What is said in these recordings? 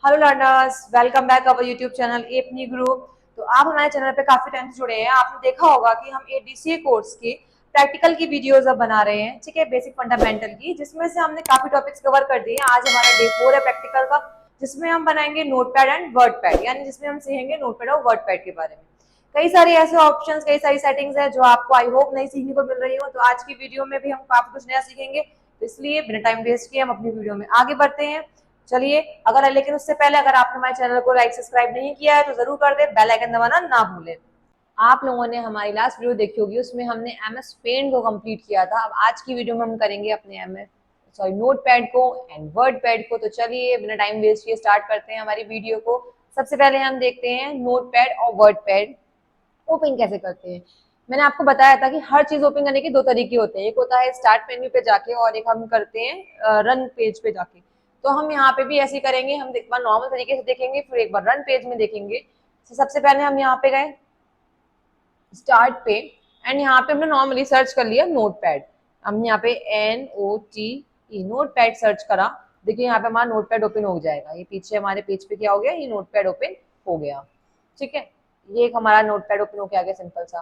Hello learners, welcome back our YouTube channel एपनी group. तो आप हमारे चैनल पे काफी टाइम से जुड़े हैं। आपने देखा होगा कि हम एडीसीए कोर्स की प्रैक्टिकल की वीडियोस अब बना रहे हैं, ठीक है, बेसिक फंडामेंटल की, जिसमें से हमने काफी टॉपिक्स कवर कर दिए हैं। आज हमारा डे 4 है प्रैक्टिकल का, जिसमें हम बनाएंगे नोटपैड एंड वर्डपैड, यानी जिसमें हम सीखेंगे नोटपैड और वर्डपैड के बारे में। कई सारे ऐसे ऑप्शंस, कई सारी सेटिंग्स हैं जो आपको आई होप नहीं सीखने को मिल रही हो। तो आज की वीडियो में भी हम काफी कुछ नया सीखेंगे, तो इसलिए बिना टाइम वेस्ट किए हम अपनी वीडियो में आगे बढ़ते हैं। चलिए, लेकिन उससे पहले अगर आपने हमारे चैनल को लाइक सब्सक्राइब नहीं किया है तो जरूर कर दे, बेल आइकन दबाना ना भूलें। आप लोगों ने हमारी लास्ट वीडियो देखी होगी, उसमें हमने एमएस पेंट को कंप्लीट किया था। अब आज की वीडियो में हम करेंगे अपने एमएस नोटपैड को एंड वर्डपैड को। तो चलिए बिना टाइम वेस्ट किए स्टार्ट करते हैं हमारी वीडियो को। सबसे पहले हम देखते हैं नोटपैड और वर्डपैड ओपन कैसे करते हैं। मैंने आपको बताया था कि हर चीज ओपन करने के दो तरीके होते हैं, एक होता है स्टार्ट मेन्यू पे जाके और एक हम करते हैं रन पेज पे जाके। तो हम यहाँ पे भी ऐसे ही करेंगे, हम एक बार नॉर्मल तरीके से देखेंगे, फिर एक बार रन पेज में देखेंगे। तो सबसे पहले हम यहाँ पे गए स्टार्ट पे एंड यहाँ पे हमने नॉर्मली सर्च कर लिया नोटपैड। हम यहाँ पे NOTE नोटपैड सर्च करा। देखिए यहाँ पे हमारा नोटपैड ओपन हो जाएगा। ये पीछे हमारे पेज पे क्या हो गया, ये नोटपैड ओपन हो गया। ठीक है, ये एक हमारा नोटपैड ओपन हो गया सिंपल सा।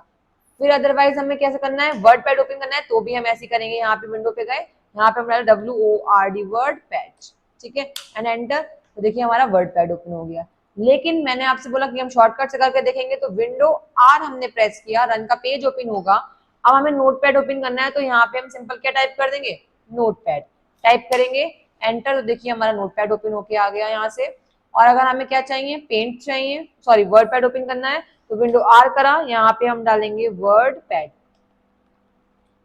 फिर अदरवाइज हमें कैसे करना है, वर्ड पैड ओपन करना है तो भी हम ऐसे करेंगे। यहाँ पे विंडो पे गए, यहाँ पे हमारा WORD वर्ड पैड, ठीक है, एंड एंटर। तो देखिए हमारा वर्ड पैड ओपन हो गया। लेकिन मैंने आपसे बोला कि हम शॉर्टकट से करके देखेंगे, तो विंडो R हमने प्रेस किया, रन का पेज ओपन होगा। अब हमें नोटपैड ओपन करना है, तो यहाँ पे हम सिंपल क्या टाइप कर देंगे, नोटपैड टाइप करेंगे, एंटर। तो देखिए हमारा नोटपैड ओपन होके आ गया यहाँ से। और अगर हमें क्या चाहिए, पेंट चाहिए, सॉरी वर्ड पैड ओपन करना है, तो विंडो R करा, यहाँ पे हम डालेंगे वर्ड पैड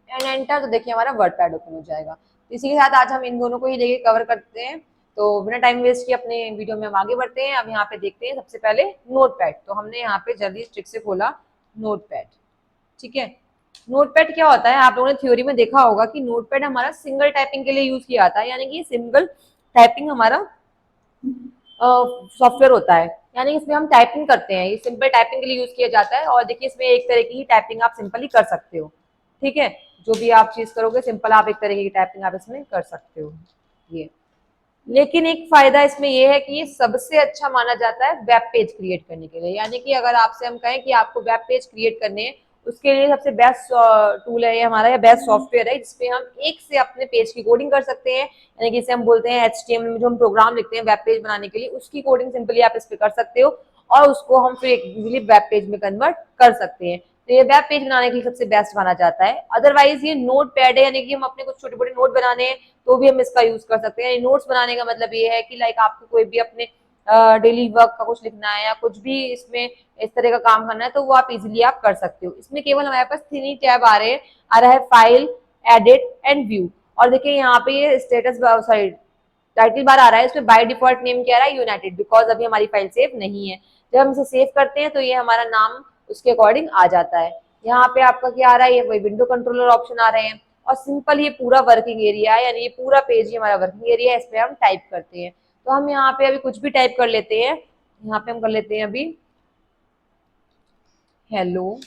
एंड एंटर। तो देखिए हमारा वर्ड पैड ओपन हो जाएगा। इसी के साथ आज हम इन दोनों को ही लेके कवर करते हैं। तो बिना टाइम वेस्ट किए अपने वीडियो में हम आगे बढ़ते हैं। अब यहाँ पे देखते हैं सबसे पहले नोटपैड। तो हमने यहाँ पे जल्दी ट्रिक से खोला नोटपैड, ठीक है। नोटपैड क्या होता है, आप लोगों ने थ्योरी में देखा होगा कि नोटपैड हमारा सिंगल टाइपिंग के लिए यूज किया जाता है, यानी कि सिंगल टाइपिंग हमारा सॉफ्टवेयर होता है, यानी इसमें हम टाइपिंग करते हैं। ये सिंपल टाइपिंग के लिए यूज किया जाता है। और देखिए इसमें एक तरह की टाइपिंग आप सिंपली कर सकते हो, ठीक है। जो भी आप चीज करोगे सिंपल, आप एक तरीके की टाइपिंग आप इसमें कर सकते हो ये। लेकिन एक फायदा इसमें ये है कि ये सबसे अच्छा माना जाता है वेब पेज क्रिएट करने के लिए। यानी कि अगर आपसे हम कहें कि आपको वेब पेज क्रिएट करने हैं, उसके लिए सबसे बेस्ट टूल है ये हमारा, या बेस्ट सॉफ्टवेयर है, जिसपे हम एक से अपने पेज की कोडिंग कर सकते हैं। यानी कि इसे हम बोलते हैं HTML में जो हम प्रोग्राम लिखते हैं वेब पेज बनाने के लिए, उसकी कोडिंग सिंपली आप इस पे कर सकते हो और उसको हम फिर इजीली वेब पेज में कन्वर्ट कर सकते हैं। तो ये वेब पेज बनाने के लिए सबसे बेस्ट माना जाता है। अदरवाइज ये नोट पैड है, यानी कि हम अपने कुछ छोटे मोटे नोट बनाने हैं तो भी हम इसका यूज कर सकते हैं। नोट्स बनाने का मतलब ये है कि लाइक आपको कोई भी अपने डेली वर्क का कुछ लिखना है या कुछ भी इसमें इस तरह का काम करना है, तो वो आप इजीली आप कर सकते हो। इसमें केवल हमारे पास 3 ही टैब आ रहा है फाइल, एडिट एंड व्यू। और देखिए यहाँ पे ये स्टेटस, सॉरी टाइटल बार आ रहा है, इसमें बाय डिफॉल्ट नेम क्या आ रहा है, यूनाइटेड, बिकॉज अभी हमारी फाइल सेव नहीं है। जब हम इसे सेव करते हैं तो ये हमारा नाम उसके अकॉर्डिंग आ जाता है। यहाँ पे आपका क्या आ रहा है, ये वही विंडो कंट्रोलर ऑप्शन आ रहे हैं। और सिंपल ये पूरा वर्किंग एरिया है, यानी ये पूरा पेज ही हमारा वर्किंग एरिया है, इस पे हम टाइप करते हैं। तो हम यहाँ पे अभी कुछ भी टाइप कर लेते हैं। यहाँ पे हम कर लेते हैं अभी हेलो।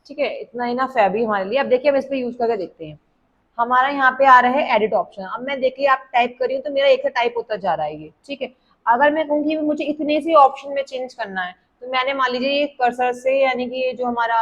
ठीक है, इतना ही ना फैब हमारे लिए। अब देखिए हम इस पे यूज करके देखते हैं। हमारा यहाँ पे आ रहा है एडिट ऑप्शन। अब मैं देखिए आप टाइप कर रही हूँ तो मेरा एक से टाइप होता जा रहा है ये, ठीक है। अगर मैं कहूँगी मुझे इतने से ऑप्शन में चेंज करना है, तो मैंने मान लीजिए ये कर्सर से, यानी कि ये जो हमारा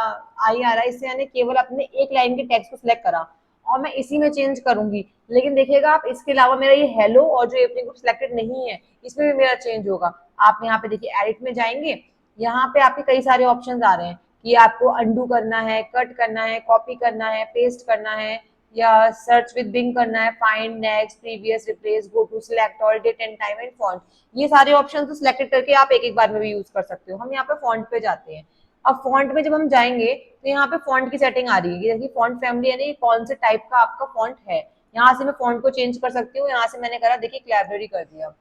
आई आ रहा है, इससे यानी केवल अपने एक लाइन के टेक्स्ट को सिलेक्ट करा और मैं इसी में चेंज करूंगी। लेकिन देखिएगा आप, इसके अलावा मेरा ये हेलो और जो अपने ग्रुप सिलेक्टेड नहीं है, इसमें भी मेरा चेंज होगा। आप यहाँ पे देखिए एडिट में जाएंगे, यहाँ पे आपके कई सारे ऑप्शन आ रहे हैं कि आपको अंडू करना है, कट करना है, कॉपी करना है, पेस्ट करना है, या सर्च विद बिंग करना है, find, next, previous, replace, go to, select all, date and time and font. ये सारे ऑप्शन तो सिलेक्टेड करके आप एक एक बार में भी यूज कर सकते हो। हम यहाँ पे फॉन्ट पे जाते हैं। अब फॉन्ट में जब हम जाएंगे तो यहाँ पे फॉन्ट की सेटिंग आ रही है, जैसे फॉन्ट फैमिली, यानी कौन से टाइप का आपका फॉन्ट है। यहाँ से मैं फॉन्ट को चेंज कर सकती हूँ। यहाँ से मैंने करा, देखिए क्लैबरी कर दिया।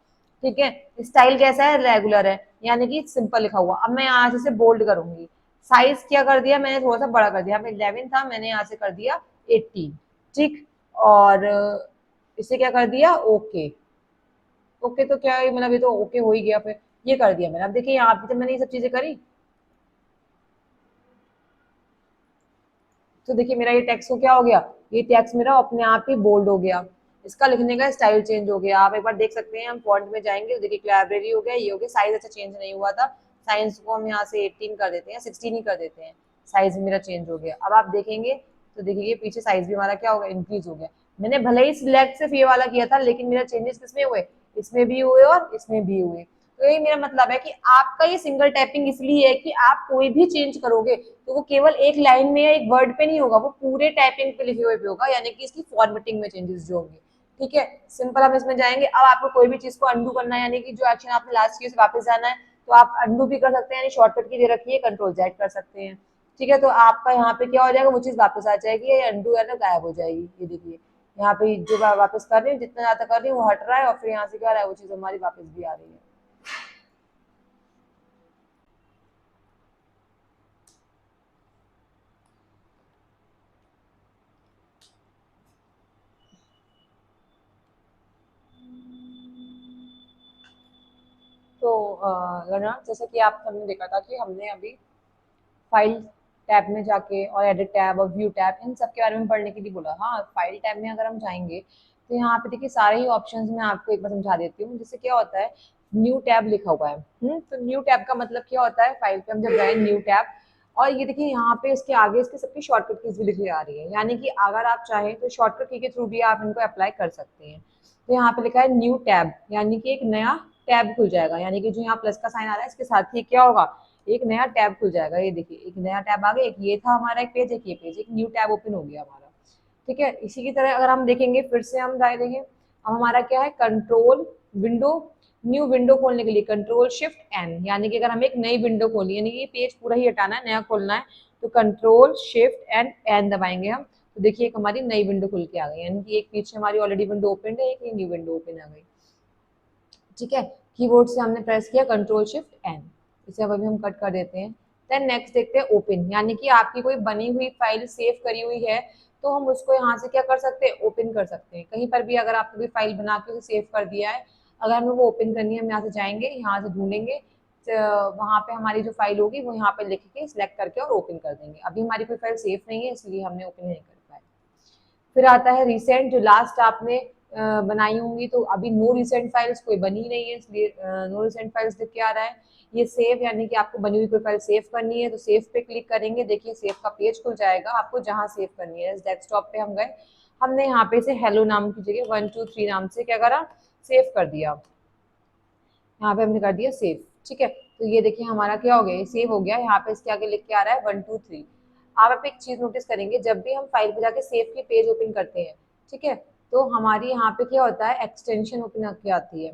ठीक है। स्टाइल कैसा है, रेगुलर है, यानी कि सिंपल लिखा हुआ। अब मैं यहाँ से बोल्ड करूंगी, साइज क्या कर दिया मैंने, थोड़ा सा बड़ा कर दिया, 11 था, मैंने यहाँ से कर दिया 18। ठीक, और इसे क्या कर दिया, ओके। ओके तो क्या है, मतलब ये तो ओके हो ही गया, फिर ये कर दिया मैंने। अब देखिए यहाँ पे जब मैंने ये सब चीजें करी तो देखिए मेरा ये टेक्स्ट को क्या हो गया, ये टेक्स्ट मेरा अपने आप ही बोल्ड हो गया, इसका लिखने का स्टाइल चेंज हो गया। आप एक बार देख सकते हैं, हम फॉन्ट में जाएंगे, देखिए लाइब्रेरी हो गया, ये हो गया, साइज अच्छा चेंज नहीं हुआ था, साइज को हम यहाँ से 18 कर देते हैं, 16 ही कर देते हैं, साइज मेरा चेंज हो गया। अब आप देखेंगे तो देखिए पीछे साइज भी हमारा क्या होगा, इंक्रीज हो गया। मैंने भले ही सिलेक्ट सिर्फ ये वाला किया था, लेकिन मेरा चेंजेस किसमें हुए, इसमें भी हुए और इसमें भी हुए। तो यही मेरा मतलब है कि आपका ये सिंगल टाइपिंग इसलिए है कि आप कोई भी चेंज करोगे तो वो केवल एक लाइन में या एक वर्ड पे नहीं होगा, वो पूरे टाइपिंग पे लिखे हुए पे होगा, यानी कि इसकी फॉर्मेटिंग में चेंजेस जो होंगे। ठीक है, सिंपल हम इसमें जाएंगे। अब आपको कोई भी चीज को अंडू करना है, यानी कि जो एक्शन आपने लास्ट किया उसे वापस जाना है, तो आप अंडू भी कर सकते हैं, यानी शॉर्टकट की दे रखी है, कंट्रोल जेड कर सकते हैं। ठीक है, तो आपका यहाँ पे क्या हो जाएगा, वो चीज वापस आ जाएगी, ये अंडू है ना गायब हो जाएगी। ये देखिए यहाँ पे जो वापस कर रही हूँ, जितना ज्यादा कर रही हूँ वो हट रहा है, और फिर यहाँ से क्या रहा है, वो चीज हमारी वापस भी आ रही है। तो गणना जैसे कि आप हमने देखा था कि हमने अभी फाइल टैब में जाके और एडिट टैब और व्यू टैब इन सब के बारे में पढ़ने के लिए बोला। हाँ, फाइल टैब में अगर हम जाएंगे तो यहाँ पे देखिए सारे ही ऑप्शंस मैं आपको एक बार समझा देती हूँ। जैसे क्या होता है, न्यू टैब लिखा हुआ है, तो न्यू टैब का मतलब क्या होता है, फाइल पे हम जब जाए न्यू टैब, और ये देखिए यहाँ पे इसके आगे इसके सबकी शॉर्टकट कीज भी लिखी आ रही है, यानी कि अगर आप चाहें तो शॉर्टकट की के थ्रू भी आप इनको अप्लाई कर सकते हैं। तो यहाँ पे लिखा है न्यू टैब, यानी कि एक नया टैब खुल जाएगा, यानी कि जो यहाँ प्लस का साइन आ रहा है इसके साथ ही क्या होगा, एक नया टैब खुल जाएगा। ये देखिए एक नया टैब आ गया, एक ये था हमारा एक पेज, एक ये पेज, एक न्यू टैब ओपन हो गया हमारा। ठीक है, इसी की तरह अगर हम देखेंगे, फिर से हम जाए देखें, अब हमारा क्या है, कंट्रोल विंडो, न्यू विंडो खोलने के लिए कंट्रोल शिफ्ट एन, यानी कि अगर हम एक नई विंडो खोली, यानी कि ये पेज पूरा ही हटाना है, नया खोलना है, तो कंट्रोल शिफ्ट एंड एन दबाएंगे हम, तो देखिए एक हमारी नई विंडो खुल के आ गई, यानी कि एक पीछे हमारी ऑलरेडी विंडो ओपन है, एक न्यू विंडो ओपन आ गई। ठीक है, कीबोर्ड से हमने प्रेस किया कंट्रोल शिफ्ट एन, इसे अब अभी हम कट कर देते हैं। देन नेक्स्ट देखते हैं ओपन, यानी कि आपकी कोई बनी हुई फाइल सेव करी हुई है तो हम उसको यहाँ से क्या कर सकते हैं, ओपन कर सकते हैं। कहीं पर भी अगर आपने कोई फाइल बना के उसे सेव कर दिया है, अगर हमें वो ओपन करनी है, हम यहाँ से जाएंगे, यहाँ से ढूंढेंगे, वहां पे हमारी जो फाइल होगी वो यहाँ पे लिख के सिलेक्ट करके और ओपन कर देंगे। अभी हमारी कोई फाइल सेव नहीं है, इसलिए हमने ओपन नहीं कर पाए। फिर आता है रिसेंट, जो लास्ट आपने बनाई होंगी, तो अभी नो रिसेंट फाइल्स कोई बनी नहीं है, इसलिए नो रिसेंट फाइल्स लिख के आ रहा है। ये सेव, यानी कि आपको बनी हुई कोई फाइल सेव करनी है, तो सेव पे क्लिक करेंगे, देखिए सेव का पेज खुल जाएगा, आपको जहां सेव करनी है। डेस्कटॉप पे हम गए, हमने यहाँ पे से हेलो नाम की जगह 123 नाम से क्या करा, सेव कर दिया, यहाँ पे हमने कर दिया सेव। ठीक है, तो ये देखिए हमारा क्या हो गया, ये सेव हो गया, यहाँ पे इसके आगे लिख के आ रहा है 123। आप एक चीज नोटिस करेंगे, जब भी हम फाइल पे जाके सेव के पेज ओपन करते हैं, ठीक है, तो हमारी यहाँ पे क्या होता है, एक्सटेंशन ओपन की आती है।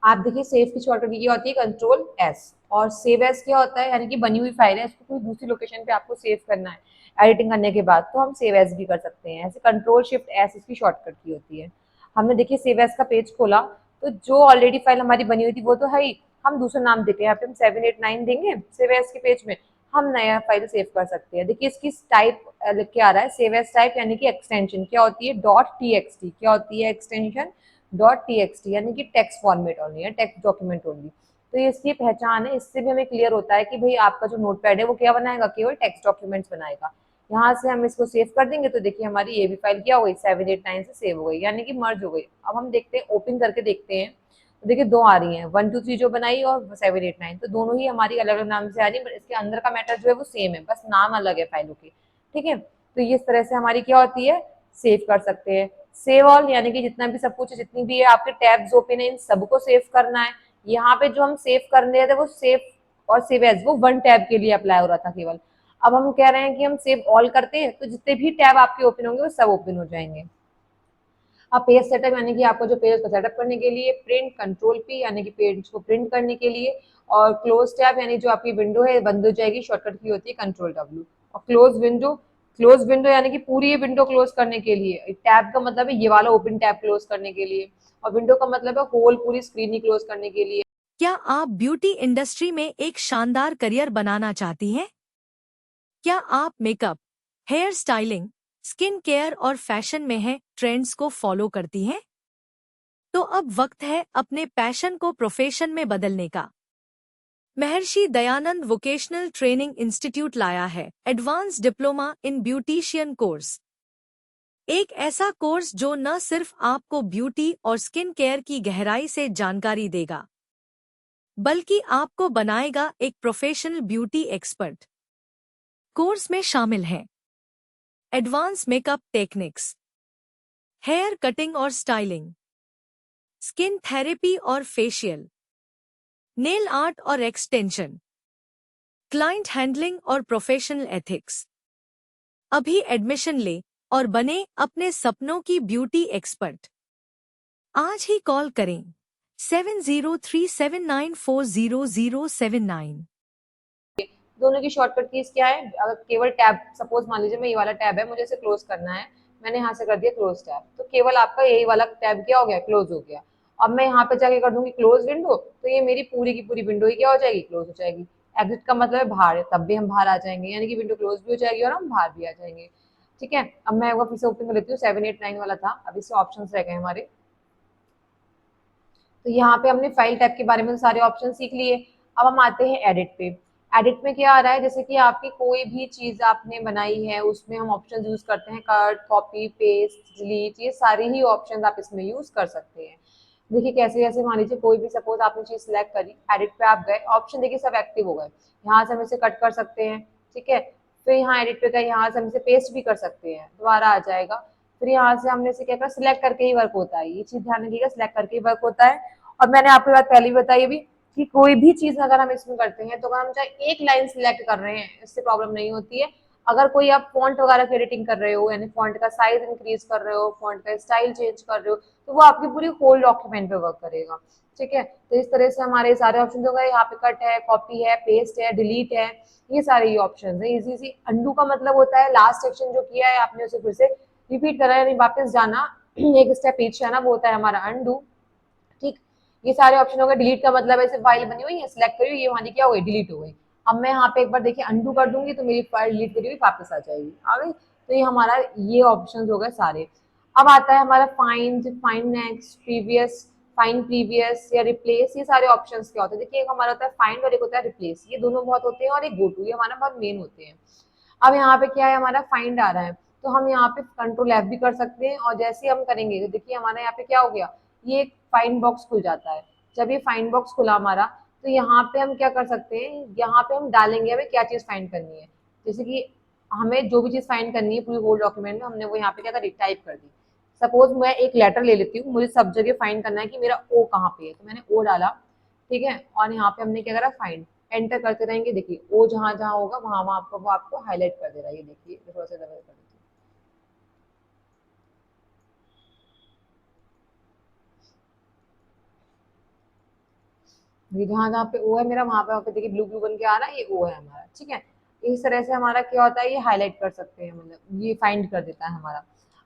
आप देखिए सेव की शॉर्टकट ये होती है कंट्रोल एस, और सेव एस क्या होता है, यानी कि बनी हुई फाइल है, इसको कोई दूसरी लोकेशन पे आपको सेव करना है एडिटिंग करने के बाद, तो हम सेव एस भी कर सकते हैं। ऐसे कंट्रोल शिफ्ट एस इसकी शॉर्टकट की होती है। हमने देखिए सेव एस का पेज खोला, तो जो ऑलरेडी फाइल हमारी बनी हुई थी वो तो है ही, हम दूसरा नाम देते हैं, यहाँ पे हम 789 देंगे सेव एस के पेज में, हम नया फाइल सेव कर सकते हैं। देखिए इसकी टाइप लिख के आ रहा है सेव एस टाइप, यानी कि एक्सटेंशन क्या होती है, डॉट टी एक्स टी, क्या होती है extension, dot T x T, यानी कि टेक्स्ट फॉर्मेट ओनली है, टेक्स्ट डॉक्यूमेंट ओनली। तो ये इसकी पहचान है, इससे भी हमें क्लियर होता है कि भाई आपका जो नोटपैड है वो क्या बनाएगा, केवल टेक्स्ट डॉक्यूमेंट्स बनाएगा। यहाँ से हम इसको सेव कर देंगे, तो देखिए हमारी ये भी फाइल क्या हो गई, 789 से सेव हो गई, यानी कि मर्ज हो गई। अब हम देखते हैं, ओपन करके देखते हैं, तो देखिए दो आ रही हैं, 123 जो बनाई और 789, तो दोनों ही हमारी अलग अलग नाम से आ रही है, बट इसके अंदर का मैटर जो है वो सेम है, बस नाम अलग है फाइलों के। ठीक है, तो ये इस तरह से हमारी क्या होती है, सेव कर सकते हैं। सेव ऑल, यानी कि जितना भी सब कुछ, जितनी भी है आपके टैब्स ओपन है, इन सबको सेव करना है। यहाँ पे जो हम सेव करने रहे थे वो सेव और सेव एज वो वन टैब के लिए अप्लाई हो रहा था केवल। अब हम कह रहे हैं कि हम सेव ऑल करते हैं, तो जितने भी टैब आपके ओपन होंगे वो सब ओपन हो जाएंगे। अब पेज सेटअप, यानी कि आपको जो पेज को सेटअप करने के लिए, प्रिंट कंट्रोल पी, यानी कि पेज को प्रिंट करने के लिए, और क्लोज टैब, यानी जो आपकी विंडो है बंद हो जाएगी, शॉर्टकट की होती है कंट्रोल डब्ल्यू। और क्लोज विंडो, यानी कि पूरी विंडो क्लोज करने के लिए, टैब का मतलब है ये वाला ओपन टैब क्लोज करने के लिए। और विंडो का मतलब है होल पूरी स्क्रीन ही क्लोज करने के लिए। क्या आप ब्यूटी इंडस्ट्री में एक शानदार करियर बनाना चाहती हैं? क्या आप makeup, hair styling, skin care और फैशन में है ट्रेंड्स को फॉलो करती हैं? तो अब वक्त है अपने पैशन को प्रोफेशन में बदलने का। Maharshi Dayanand vocational training institute लाया है advance diploma in beautician course. एक ऐसा कोर्स जो न सिर्फ आपको ब्यूटी और स्किन केयर की गहराई से जानकारी देगा, बल्कि आपको बनाएगा एक प्रोफेशनल ब्यूटी एक्सपर्ट। कोर्स में शामिल हैं advance makeup techniques, hair cutting और स्टाइलिंग, स्किन थेरेपी और फेशियल, नेल आर्ट और एक्सटेंशन, क्लाइंट हैंडलिंग और प्रोफेशनल एथिक्स। अभी एडमिशन ले और बने अपने सपनों की ब्यूटी एक्सपर्ट। आज ही कॉल करें 7037940079। दोनों की शॉर्टकट कीज क्या है? अगर केवल टैब, सपोज मान लीजिए मैं ये वाला टैब है, मुझे इसे क्लोज करना है, मैंने यहाँ से कर दिया क्लोज टैब, तो केवल आपका यही वाला टैब क्या हो गया, क्लोज हो गया। अब मैं यहाँ पे जाके कर दूंगी क्लोज विंडो, तो ये मेरी पूरी की पूरी विंडो ही क्या हो जाएगी, क्लोज हो जाएगी। एग्जिट का मतलब है बाहर है, तब भी हम बाहर आ जाएंगे, यानी कि विंडो क्लोज भी हो जाएगी और हम बाहर भी आ जाएंगे। ठीक है, अब मैं एक बार फिर से ओपन कर लेती हूँ, 789 वाला था, अब इससे ऑप्शन रह गए हमारे। तो यहाँ पे हमने फाइल टैब के बारे में सारे ऑप्शन सीख लिए। अब हम आते हैं एडिट पे। एडिट में क्या आ रहा है, जैसे कि आपकी कोई भी चीज आपने बनाई है उसमें हम ऑप्शन यूज करते हैं, कट, कॉपी, पेस्ट, डिलीट, ये सारे ही ऑप्शन आप इसमें यूज कर सकते हैं। देखिए कैसे कैसे, मान लीजिए कोई भी सपोज आपने चीज सिलेक्ट करी, एडिट पे आप गए, ऑप्शन देखिए सब एक्टिव हो गए। यहाँ से हम इसे कट कर सकते हैं, ठीक है। फिर यहाँ एडिट पे गए, यहाँ से हम इसे पेस्ट भी कर सकते हैं, दोबारा आ जाएगा। फिर यहाँ से हमने इसे क्या करा, सिलेक्ट करके ही वर्क होता है, ये चीज ध्यान रखिएगा, सिलेक्ट करके ही वर्क होता है। और मैंने आपको बात पहले भी बताई भी कि कोई भी चीज अगर हम इसमें करते हैं, तो अगर हम चाहे एक लाइन सिलेक्ट कर रहे हैं, इससे प्रॉब्लम नहीं होती है। अगर कोई आप फॉन्ट वगैरह की एडिटिंग कर रहे हो, यानी फॉन्ट का साइज इंक्रीज कर रहे हो, फॉन्ट का स्टाइल चेंज कर रहे हो, तो वो आपकी पूरी होल डॉक्यूमेंट पे वर्क करेगा। ठीक है, तो इस तरह से हमारे सारे ऑप्शन हो गए। यहाँ पे कट है, कॉपी है, पेस्ट है, डिलीट है, ये सारे ही ऑप्शन है। इजी सी। अंडू का मतलब होता है लास्ट सेक्शन जो किया है आपने उसे फिर से रिपीट करा, यानी वापस जाना, एक स्टेप पीछे आना, वो होता है हमारा अंडू। ठीक, ये सारे ऑप्शन हो गए। डिलीट का मतलब ऐसे फाइल बनी हुई है, सिलेक्ट करी हुई, ये हमारी क्या हो गई, डिलीट हो गई। अब मैं यहाँ पे एक बार देखिए अंडू कर दूंगी तो मेरी फाइल डिलीट करी हुई वापस आ जाएगी, आ गई। तो ये हमारा ये ऑप्शन हो गए सारे। अब आता है हमारा find, find next, previous, find previous या रिप्लेस, ये सारे ऑप्शंस क्या होते हैं? देखिए एक हमारा होता है फाइंड और एक होता है रिप्लेस, ये दोनों बहुत होते हैं, और एक गो टू, ये हमारा बहुत मेन होते हैं। अब यहाँ पे क्या है, हमारा फाइंड आ रहा है, तो हम यहाँ पे कंट्रोल एफ भी कर सकते हैं, और जैसे हम करेंगे तो देखिए हमारा यहाँ पे क्या हो गया, ये एक फाइंड बॉक्स खुल जाता है। जब ये फाइंड बॉक्स खुला हमारा, तो यहाँ पे हम क्या कर सकते हैं, यहाँ पे हम डालेंगे हमें क्या चीज फाइंड करनी है। जैसे कि हमें जो भी चीज फाइंड करनी है पूरी होल डॉक्यूमेंट में, हमने वो यहाँ पे क्या करी, टाइप कर दी। सपोज मैं एक लेटर ले लेती हूँ, मुझे सब जगह फाइंड करना है कि मेरा ओ कहाँ पे है, तो मैंने ओ डाला, ठीक है। और यहाँ पे हमने क्या करा, फाइंड, एंटर करते रहेंगे। देखिए ओ जहां जहां होगा वहां वहां आपको वो आपको हाईलाइट कर दे रहा है, ये देखिए थोड़ा सा डबल कर देती हूँ, ये जहां जहां पे ओ है मेरा, वहां पे देखिए ब्लू ब्लू बन के आ रहा है, ये ओ है हमारा, ठीक है। इस तरह से हमारा क्या होता है, ये हाईलाइट कर सकते हैं, मतलब ये फाइंड कर देता है हमारा।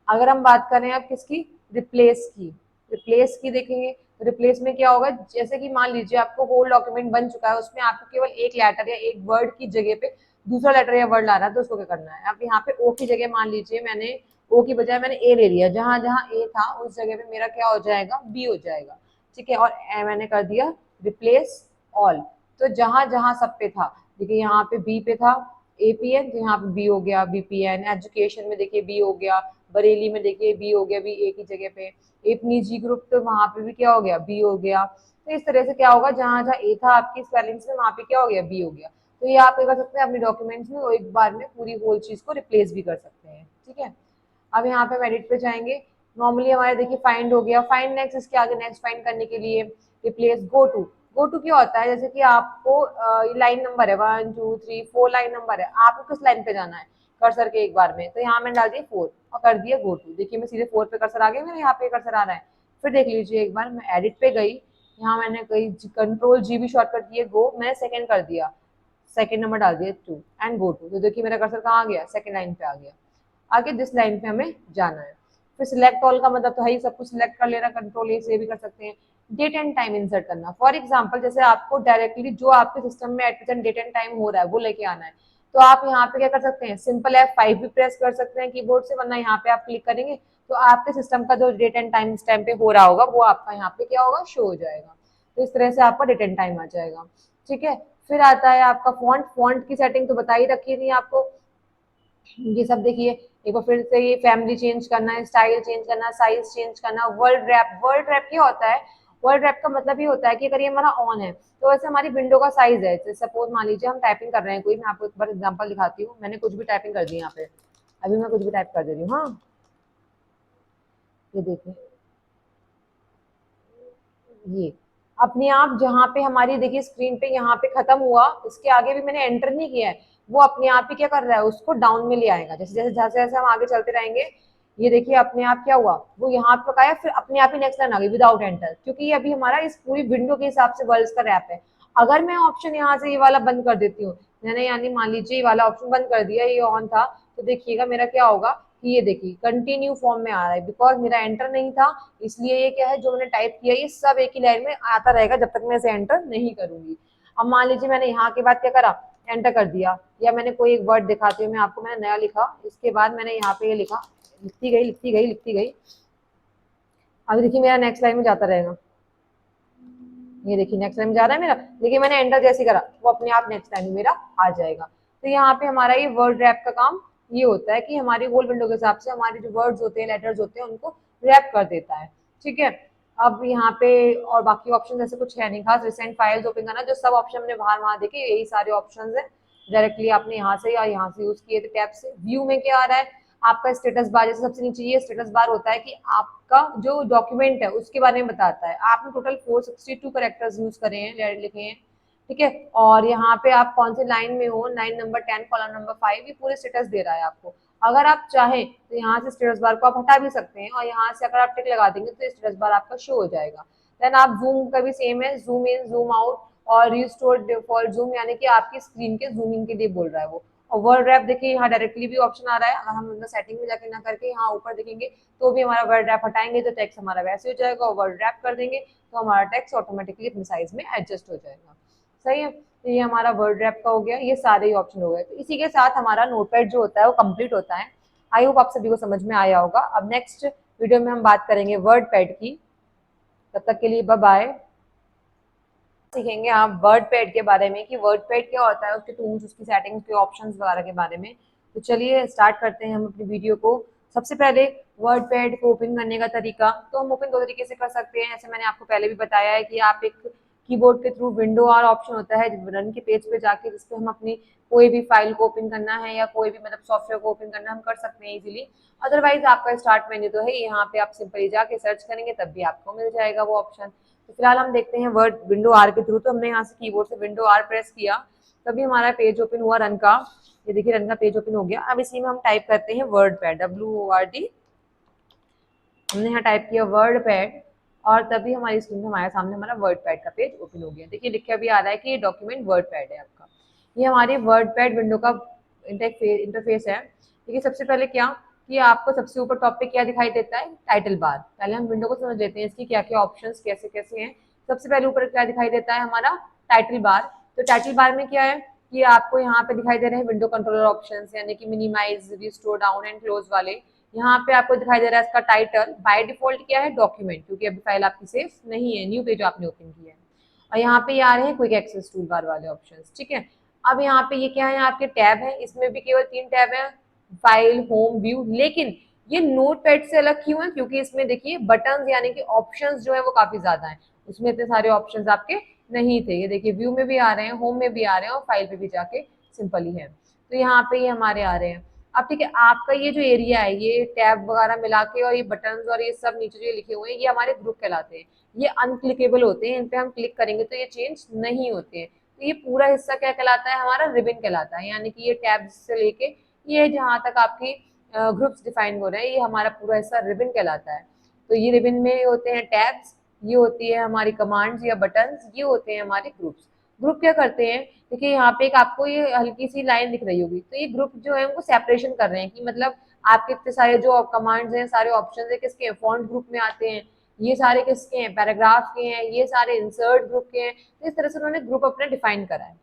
अगर हम बात करें अब किसकी, रिप्लेस की, रिप्लेस की देखेंगे तो रिप्लेस में क्या होगा, जैसे कि मान लीजिए आपको होल डॉक्यूमेंट बन चुका है, उसमें आपको केवल एक लेटर या एक वर्ड की जगह पे दूसरा लेटर या वर्ड ला रहा है, तो उसको क्या करना है, अब यहाँ पे ओ की जगह मान लीजिए मैंने ओ की बजाय मैंने ए ले लिया, जहां जहां ए था उस जगह पे मेरा क्या हो जाएगा, बी हो जाएगा, ठीक है। और मैंने कर दिया रिप्लेस ऑल, तो जहां जहां सब पे था, देखिए यहाँ पे बी पे था एपीएन, तो यहाँ पे बी हो गया बीपीएन। एजुकेशन में देखिए बी हो गया, बरेली में देखिए बी हो गया, बी ए की जगह पे। एक निजी ग्रुप, तो वहां पे भी क्या हो गया, बी हो गया। तो इस तरह से क्या होगा, जहां जहां ए था आपकी स्पेलिंग्स में, वहां पे क्या हो गया, बी हो गया। तो ये आप क्या कर सकते हैं, अपने डॉक्यूमेंट्स में एक बार में पूरी होल चीज को रिप्लेस भी कर सकते हैं, ठीक है। अब यहाँ पे हम एडिट पे जाएंगे। नॉर्मली हमारे देखिए फाइंड हो गया, फाइंड नेक्स्ट, इसके आगे नेक्स्ट फाइंड करने के लिए replace go to. Go to क्या होता है, जैसे कि आपको लाइन नंबर है 1 2 3 4, लाइन नंबर है, आपको किस लाइन पे जाना है कर्सर के एक बार में, तो यहाँ मैंने डाल दिया 4 और कर दिया गो टू। देखिए मैं सीधे 4 पे कर्सर आ गया, मेरे यहाँ पे कर्सर आ रहा है। फिर देख लीजिए एक बार, मैं एडिट पे गई, यहाँ मैंने कही कंट्रोल जी भी शॉर्टकट दिए, गो, मैंने सेकंड कर दिया, सेकंड नंबर डाल दिया 2 एंड गो टू, तो देखिए मेरा कर्सर कहाँ आ गया, सेकंड लाइन पे आ गया। आगे जिस लाइन पे हमें जाना है। फिर सिलेक्ट ऑल का मतलब तो है ही सब कुछ सिलेक्ट कर लेना, कंट्रोल ए से भी कर सकते हैं। डेट एंड टाइम इंसर्ट करना, फॉर एग्जाम्पल जैसे आपको डायरेक्टली जो आपके सिस्टम में at present date and time हो रहा है वो लेके आना है, तो आप यहाँ पे क्या कर सकते हैं, सिंपल F5 भी प्रेस कर सकते हैं कीबोर्ड से, वरना यहाँ पे आप क्लिक करेंगे तो आपके सिस्टम का जो डेट एंड टाइम इस टाइम पे हो रहा होगा वो आपका यहाँ पे क्या होगा, शो हो जाएगा। तो इस तरह से आपका डेट एंड टाइम आ जाएगा। ठीक है, फिर आता है आपका फॉन्ट। फॉन्ट की सेटिंग तो बता ही रखी थी आपको, ये सब देखिए। एक बार फिर से ये फैमिली चेंज करना है, स्टाइल चेंज करना, साइज चेंज करना। वर्ल्ड रैप, वर्ल्ड रैप क्या होता है, वर्ल्ड रैप का मतलब ये होता है कि अगर ये हमारा ऑन है तो वैसे हमारी विंडो का साइज है, सपोज मान लीजिए हम टाइपिंग कर रहे हैं कोई, मैं आपको एक बार एग्जांपल दिखाती हूँ। मैंने कुछ भी टाइपिंग कर दी यहाँ पे, अभी मैं कुछ भी टाइप कर दे रही हूँ। हाँ, ये देखिए, ये अपने आप जहाँ पे हमारी देखिए स्क्रीन पे यहाँ पे खत्म हुआ, इसके आगे भी मैंने एंटर नहीं किया है, वो अपने आप ही क्या कर रहा है, उसको डाउन में ले आएगा। जैसे जैसे जैसे जैसे हम आगे चलते रहेंगे, ये देखिए अपने आप क्या हुआ, वो यहाँ पे पकाया, फिर अपने आप ही नेक्स्ट लाइन आ गई विदाउट एंटर, क्योंकि ये अभी हमारा इस पूरी विंडो के हिसाब से वर्ल्ड का रैप है। अगर मैं ऑप्शन यहाँ से ये वाला बंद कर देती हूँ, मैंने यानी मान लीजिए ये वाला ऑप्शन बंद कर दिया, ये ऑन था, तो देखिएगा मेरा क्या होगा कि ये देखिए कंटिन्यू फॉर्म में आ रहा है, बिकॉज मेरा एंटर नहीं था, इसलिए ये क्या है, जो मैंने टाइप किया ये सब एक ही लाइन में आता रहेगा जब तक मैं इसे एंटर नहीं करूंगी। अब मान लीजिए मैंने यहाँ के बाद क्या करा, एंटर कर दिया, या मैंने कोई एक वर्ड दिखाती हूँ मैं आपको, मैंने नया लिखा, इसके बाद मैंने यहाँ पे ये लिखा, लिखती गई लिखती गई लिखती गई, अभी देखिए मेरा नेक्स्ट लाइन में जाता रहेगा, ये देखिए नेक्स्ट लाइन में जा रहा है मेरा, देखिए मैंने एंटर जैसे करा वो अपने आप नेक्स्ट लाइन में मेरा आ जाएगा। तो यहाँ पे हमारा ये वर्ड रैप का काम ये होता है कि हमारी होल विंडो के हिसाब से हमारे जो वर्ड्स होते हैं, लेटर्स होते हैं, उनको रैप कर देता है। ठीक है, अब यहाँ पे और बाकी ऑप्शन ऐसे कुछ है नहीं खास। रिसेंट फाइल्स ओपन करना, जो सब ऑप्शन हमने बाहर वहां देखे यही सारे ऑप्शन है, डायरेक्टली आपने यहाँ से या यहाँ से यूज किए थे टैब से। व्यू में क्या आ रहा है आपका, स्टेटस बार, जैसे सबसे नीचे ये स्टेटस बार होता है कि आपका जो डॉक्यूमेंट है उसके बारे में बताता है। आपने टोटल 462 कैरेक्टर्स यूज करे हैं, लिखे हैं। ठीक है, और यहाँ पे आप कौन सी लाइन में हो, लाइन नंबर 10 कॉलम नंबर 5, ये पूरे स्टेटस दे रहा है आपको। अगर आप चाहें तो यहाँ से स्टेटस बार को आप हटा भी सकते हैं, और यहाँ से अगर आप टिक लगा देंगे तो स्टेटस बार आपका शो हो जाएगा। देन आप जूम का भी सेम है, जूम इन जूम आउट और रिस्टोर डिफॉल्ट जूम, यानी कि आपकी स्क्रीन के जूमिंग के लिए बोल रहा है वो। और वर्ड रैप देखिए यहाँ डायरेक्टली भी ऑप्शन आ रहा है, अगर हम अंदर सेटिंग में जाके ना करके यहाँ ऊपर देखेंगे तो भी हमारा वर्ड रैप हटाएंगे तो टेक्स्ट हमारा वैसे हो जाएगा, और वर्ड रैप कर देंगे तो हमारा टेक्स्ट ऑटोमेटिकली अपने साइज में एडजस्ट हो जाएगा। सही है, तो ये हमारा वर्ड रैप का हो गया, ये सारे ही ऑप्शन हो गए। तो इसी के साथ हमारा नोटपैड जो होता है वो कंप्लीट होता है। आई होप आप सभी को समझ में आया होगा। अब नेक्स्ट वीडियो में हम बात करेंगे वर्ड पैड की, तब तक के लिए बाय बाय। सीखेंगे आप वर्ड पैड के बारे में कि वर्ड पैड क्या होता है, उसके टूल्स, उसकी सेटिंग्स, उसके ऑप्शंस वगैरह के बारे में। तो चलिए स्टार्ट करते हैं हम अपनी वीडियो को। सबसे पहले वर्ड पैड को ओपन करने का तरीका, तो हम ओपन दो तरीके से कर सकते हैं, जैसे मैंने आपको पहले भी बताया है कि आप एक कीबोर्ड के थ्रू विंडो और ऑप्शन होता है रन के पेज पे जाके, जिसपे हम अपनी कोई भी फाइल को ओपन करना है या कोई भी मतलब सॉफ्टवेयर को ओपन करना हम कर सकते हैं इजीली। अदरवाइज आपका स्टार्ट मेन्यू तो है, यहाँ पे आप सिंपली जाके सर्च करेंगे तब भी आपको मिल जाएगा वो ऑप्शन। तो फिलहाल हम देखते हैं वर्ड विंडो आर के थ्रू। तो हमने यहाँ से कीबोर्ड से विंडो आर प्रेस किया, तभी हमारा पेज ओपन हुआ रन का। ये देखिए रन का पेज ओपन हो गया। अब इसी में हम टाइप करते हैं वर्ड पैड, WORD। हमने यहाँ टाइप किया वर्ड पैड, और तभी हमारी स्क्रीन में हमारे सामने हमारा वर्ड पैड का पेज ओपन हो गया। देखिए लिखा भी आ रहा है कि ये डॉक्यूमेंट वर्ड पैड है आपका। ये हमारी वर्ड पैड विंडो का इंटरफेस है। देखिए सबसे पहले क्या कि आपको सबसे ऊपर टॉप पे क्या दिखाई देता है, टाइटल बार। पहले हम विंडो को समझ लेते हैं इसकी क्या क्या ऑप्शंस कैसे कैसे हैं। सबसे पहले ऊपर क्या दिखाई देता है हमारा टाइटल बार। तो टाइटल बार में क्या है कि आपको यहाँ पे दिखाई दे रहे हैं विंडो कंट्रोलर ऑप्शंस, यानी कि minimize, restore, down and close वाले। यहाँ पे आपको दिखाई दे रहा है इसका टाइटल। बाय डिफॉल्ट क्या है, डॉक्यूमेंट, क्योंकि अभी फाइल आपकी सेव नहीं है, न्यू पेज आपने ओपन किया है। और यहाँ पे ये आ रहे हैं क्विक एक्सेस टूल बार वाले ऑप्शंस। ठीक है, अब यहाँ पे ये क्या है, आपके टैब है, इसमें भी केवल 3 टैब है, फाइल, होम, व्यू। लेकिन ये नोटपैड से अलग क्यों है, क्योंकि इसमें देखिए बटन यानी कि ऑप्शंस जो है वो काफी ज्यादा है, उसमें इतने सारे ऑप्शंस आपके नहीं थे। ये देखिए व्यू में भी आ रहे हैं, होम में भी आ रहे हैं, और फाइल पे भी जाके सिंपल ही है। तो यहाँ पे ये हमारे आ रहे हैं। अब ठीक है, आपका ये जो एरिया है, ये टैब वगैरह मिला के और ये बटन और ये सब नीचे जो लिखे हुए हैं, ये हमारे ग्रुप कहलाते हैं। ये अनक्लिकेबल होते हैं, इन पे हम क्लिक करेंगे तो ये चेंज नहीं होते हैं। तो ये पूरा हिस्सा क्या कहलाता है, हमारा रिबन कहलाता है, यानी कि ये टैब से लेके ये जहाँ तक आपकी ग्रुप्स डिफाइन हो रहे हैं, ये हमारा पूरा हिस्सा रिबन कहलाता है। तो ये रिबन में होते हैं टैब्स, ये होती है हमारी कमांड्स या बटन्स, ये होते हैं हमारे ग्रुप्स। ग्रुप क्या करते हैं, देखिए यहाँ पे एक आपको ये हल्की सी लाइन दिख रही होगी, तो ये ग्रुप जो है उनको सेपरेशन कर रहे हैं कि मतलब आपके इतने सारे जो कमांड्स हैं, सारे ऑप्शन है किसके हैं, फॉन्ट ग्रुप में आते हैं, ये सारे किसके हैं, पैराग्राफ के हैं, ये सारे इंसर्ट ग्रुप के हैं। तो इस तरह से उन्होंने ग्रुप अपने डिफाइन करा है।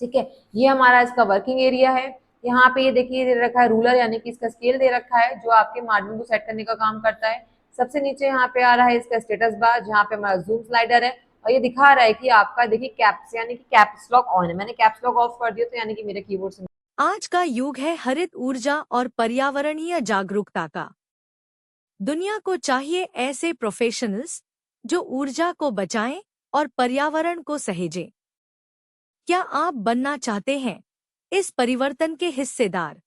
ठीक है, ये हमारा इसका वर्किंग एरिया है। यहाँ पे ये देखिए दे रखा है रूलर, यानी कि इसका स्केल दे रखा है जो आपके मार्जिन को सेट करने का काम करता है। सबसे नीचे यहाँ पे आ रहा है इसका स्टेटस बार, जहाँ पे हमारा जूम स्लाइडर है, और ये दिखा रहा है कि आपका देखिए कैप्स यानी कि कैप्स लॉक ऑन है। मैंने कैप्स लॉक ऑफ कर दिया तो यानी कि मेरे कीबोर्ड से आज का युग है हरित ऊर्जा और पर्यावरणीय जागरूकता का। दुनिया को चाहिए ऐसे प्रोफेशनल्स जो ऊर्जा को बचाएं और पर्यावरण को सहेजें। क्या आप बनना चाहते हैं इस परिवर्तन के हिस्सेदार?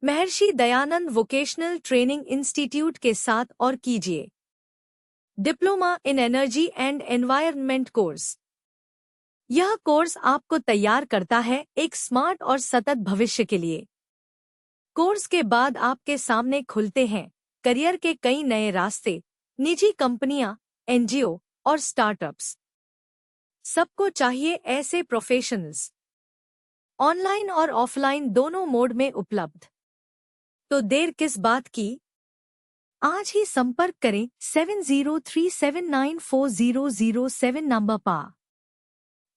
Maharshi Dayanand vocational training institute के साथ और कीजिए diploma in energy and environment course. यह कोर्स आपको तैयार करता है एक स्मार्ट और सतत भविष्य के लिए। कोर्स के बाद आपके सामने खुलते हैं करियर के कई नए रास्ते, निजी कंपनियां, एनजीओ और स्टार्टअप्स। सबको चाहिए ऐसे प्रोफेशनल्स। ऑनलाइन और ऑफलाइन दोनों मोड में उपलब्ध। तो देर किस बात की? आज ही संपर्क करें 7037940007 नंबर पर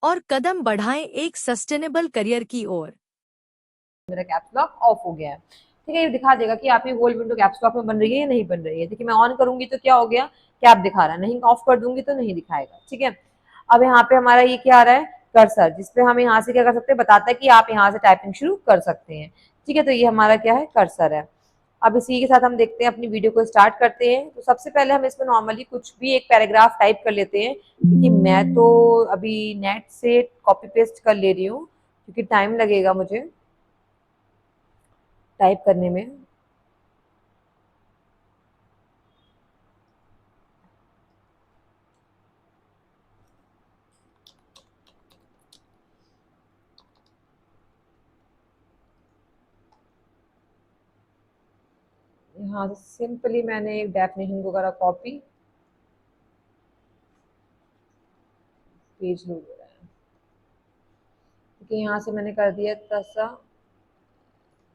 और कदम बढ़ाएं एक सस्टेनेबल करियर की ओर। मेरा कैप्स लॉक ऑफ हो गया है। ठीक है, ये दिखा देगा कि आपकी होल विंडो कैप्स लॉक में बन रही है या नहीं बन रही है। देखिए मैं ऑन करूंगी तो क्या हो गया, कैप दिखा रहा है, नहीं ऑफ कर दूंगी तो नहीं दिखाएगा। ठीक है, अब यहाँ पे हमारा ये क्या आ रहा है, कर्सर, जिसपे हम यहाँ से क्या कर सकते हैं, बताता है कि आप यहाँ से टाइपिंग शुरू कर सकते हैं। ठीक है, तो ये हमारा क्या है, कर्सर है। अब इसी के साथ हम देखते हैं, अपनी वीडियो को स्टार्ट करते हैं। तो सबसे पहले हम इसमें नॉर्मली कुछ भी एक पैराग्राफ टाइप कर लेते हैं, क्योंकि मैं तो अभी नेट से कॉपी पेस्ट कर ले रही हूँ, क्योंकि टाइम लगेगा मुझे टाइप करने में। यहाँ से सिंपली मैंने एक डेफिनेशन को करा कॉपी, पेज लोड हो रहा है, क्योंकि यहाँ से मैंने कर दिया तसा,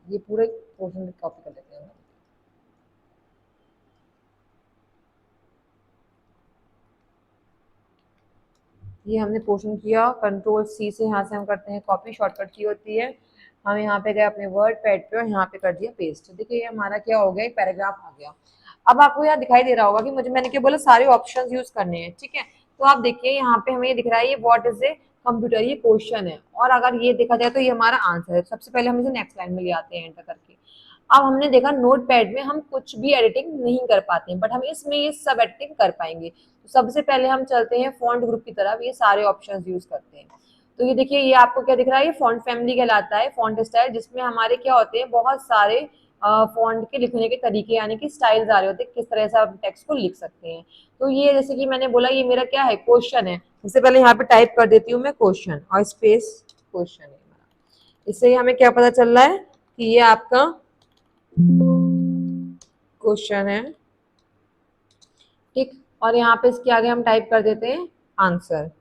ये पूरे पोर्शन कॉपी कर लेते हैं। ये हमने पोर्शन किया, कंट्रोल सी से यहाँ से हम करते हैं कॉपी, शॉर्टकट की होती है। हम यहाँ पे गए अपने वर्ड पैड पे और यहाँ पे कर दिया पेस्ट। देखिए ये हमारा क्या हो गया, एक पैराग्राफ आ गया। अब आपको यहाँ दिखाई दे रहा होगा कि मुझे, मैंने क्या बोला, सारे ऑप्शन यूज करने हैं। ठीक है, तो आप देखिए यहाँ पे हमें ये दिख रहा है, ये व्हाट इज ए कंप्यूटर, ये क्वेश्चन है, और अगर ये देखा जाए तो ये हमारा आंसर है। सबसे पहले हम इसे नेक्स्ट लाइन में ले आते हैं एंटर करके। अब हमने देखा नोट पैड में हम कुछ भी एडिटिंग नहीं कर पाते हैं, बट हम इसमें ये सब एडिटिंग कर पाएंगे। तो सबसे पहले हम चलते हैं फॉन्ट ग्रुप की तरफ, ये सारे ऑप्शंस यूज करते हैं। तो ये देखिए, ये आपको क्या दिख रहा है, ये फॉन्ट फैमिली कहलाता है, फॉन्ट स्टाइल, जिसमें हमारे क्या होते हैं, बहुत सारे फॉन्ट के लिखने के तरीके यानी कि स्टाइल्स आ रहे होते हैं, किस तरह से आप टेक्स्ट को लिख सकते हैं। तो ये जैसे कि मैंने बोला, ये मेरा क्या है, क्वेश्चन है। सबसे पहले यहाँ पे टाइप कर देती हूँ मैं क्वेश्चन और स्पेस क्वेश्चन है हमारा। इससे ही हमें क्या पता चल रहा है कि ये आपका क्वेश्चन है। ठीक, और यहाँ पे इसके आगे हम टाइप कर देते हैं आंसर।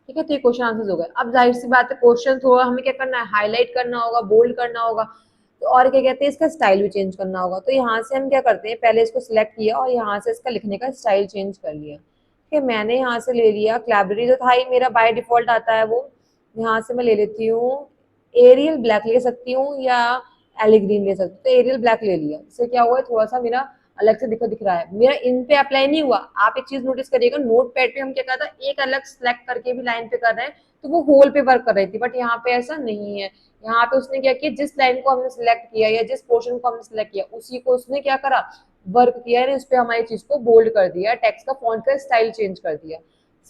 ठीक है, तो ये क्वेश्चन आंसर हो गए। अब जाहिर सी बात है, क्वेश्चन थोड़ा हमें क्या करना है, हाईलाइट करना होगा, बोल्ड करना होगा, तो और क्या कहते हैं, इसका स्टाइल भी चेंज करना होगा। तो यहाँ से हम क्या करते हैं, पहले इसको सिलेक्ट किया और यहाँ से इसका लिखने का स्टाइल चेंज कर लिया। ठीक है, मैंने यहाँ से ले लिया, क्लैबरी तो था ही मेरा, बाय डिफॉल्ट आता है वो। यहाँ से मैं ले लेती हूँ एरियल ब्लैक, ले सकती हूँ या एली ग्रीन ले सकती हूँ। तो एरियल ब्लैक ले लिया, इससे क्या हुआ है, थोड़ा सा मेरा अलग से दिख रहा है। मेरा इन पे अप्लाई नहीं हुआ। आप एक चीज नोटिस करिएगा, नोट पैड पे हम क्या करता है, एक अलग सिलेक्ट करके भी लाइन पे कर रहे हैं तो वो होल पे वर्क कर रही थी, बट यहाँ पे ऐसा नहीं है। यहाँ पे उसने क्या किया, जिस लाइन को हमने सिलेक्ट किया या जिस पोर्शन को हमने सिलेक्ट किया, उसी को उसने क्या करा, वर्क किया है, उस पर हमारी चीज को बोल्ड कर दिया, टेक्स्ट का फॉन्ट का स्टाइल चेंज कर दिया।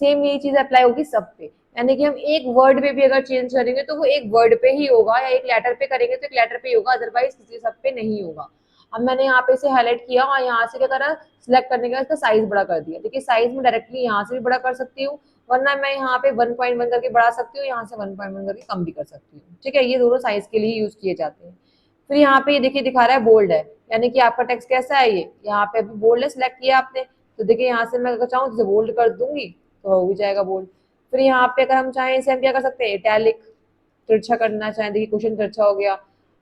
सेम यही चीज अप्लाई होगी सब पे, यानी कि हम एक वर्ड पे भी अगर चेंज करेंगे तो वो एक वर्ड पे ही होगा, या एक लेटर पे करेंगे तो एक लेटर पे ही होगा, अदरवाइज किसी सब पे नहीं होगा। अब मैंने यहाँ पे इसे हाईलाइट किया और यहाँ से क्या करा, सिलेक्ट करने का इसका साइज बड़ा कर दिया। देखिए साइज में डायरेक्टली यहाँ से भी बड़ा कर सकती हूँ, वरना मैं यहाँ पे 1.1 करके बढ़ा सकती हूँ, यहाँ से 1.1 करके कम भी कर सकती हूँ। ठीक है, ये दोनों साइज के लिए यूज किए जाते हैं। फिर यहाँ पे ये देखिए दिखा रहा है बोल्ड है, यानी कि आपका टेक्स्ट कैसा है, ये यहाँ पे अभी बोल्ड है, सिलेक्ट किया आपने, तो देखिए यहाँ से मैं अगर चाहूँ तो बोल्ड कर दूंगी तो हो भी जाएगा बोल्ड। फिर यहाँ पे अगर हम चाहें इसे हम क्या कर सकते हैं, इटैलिक, तिरछा करना चाहें, देखिए क्वेश्चन तिरछा हो गया,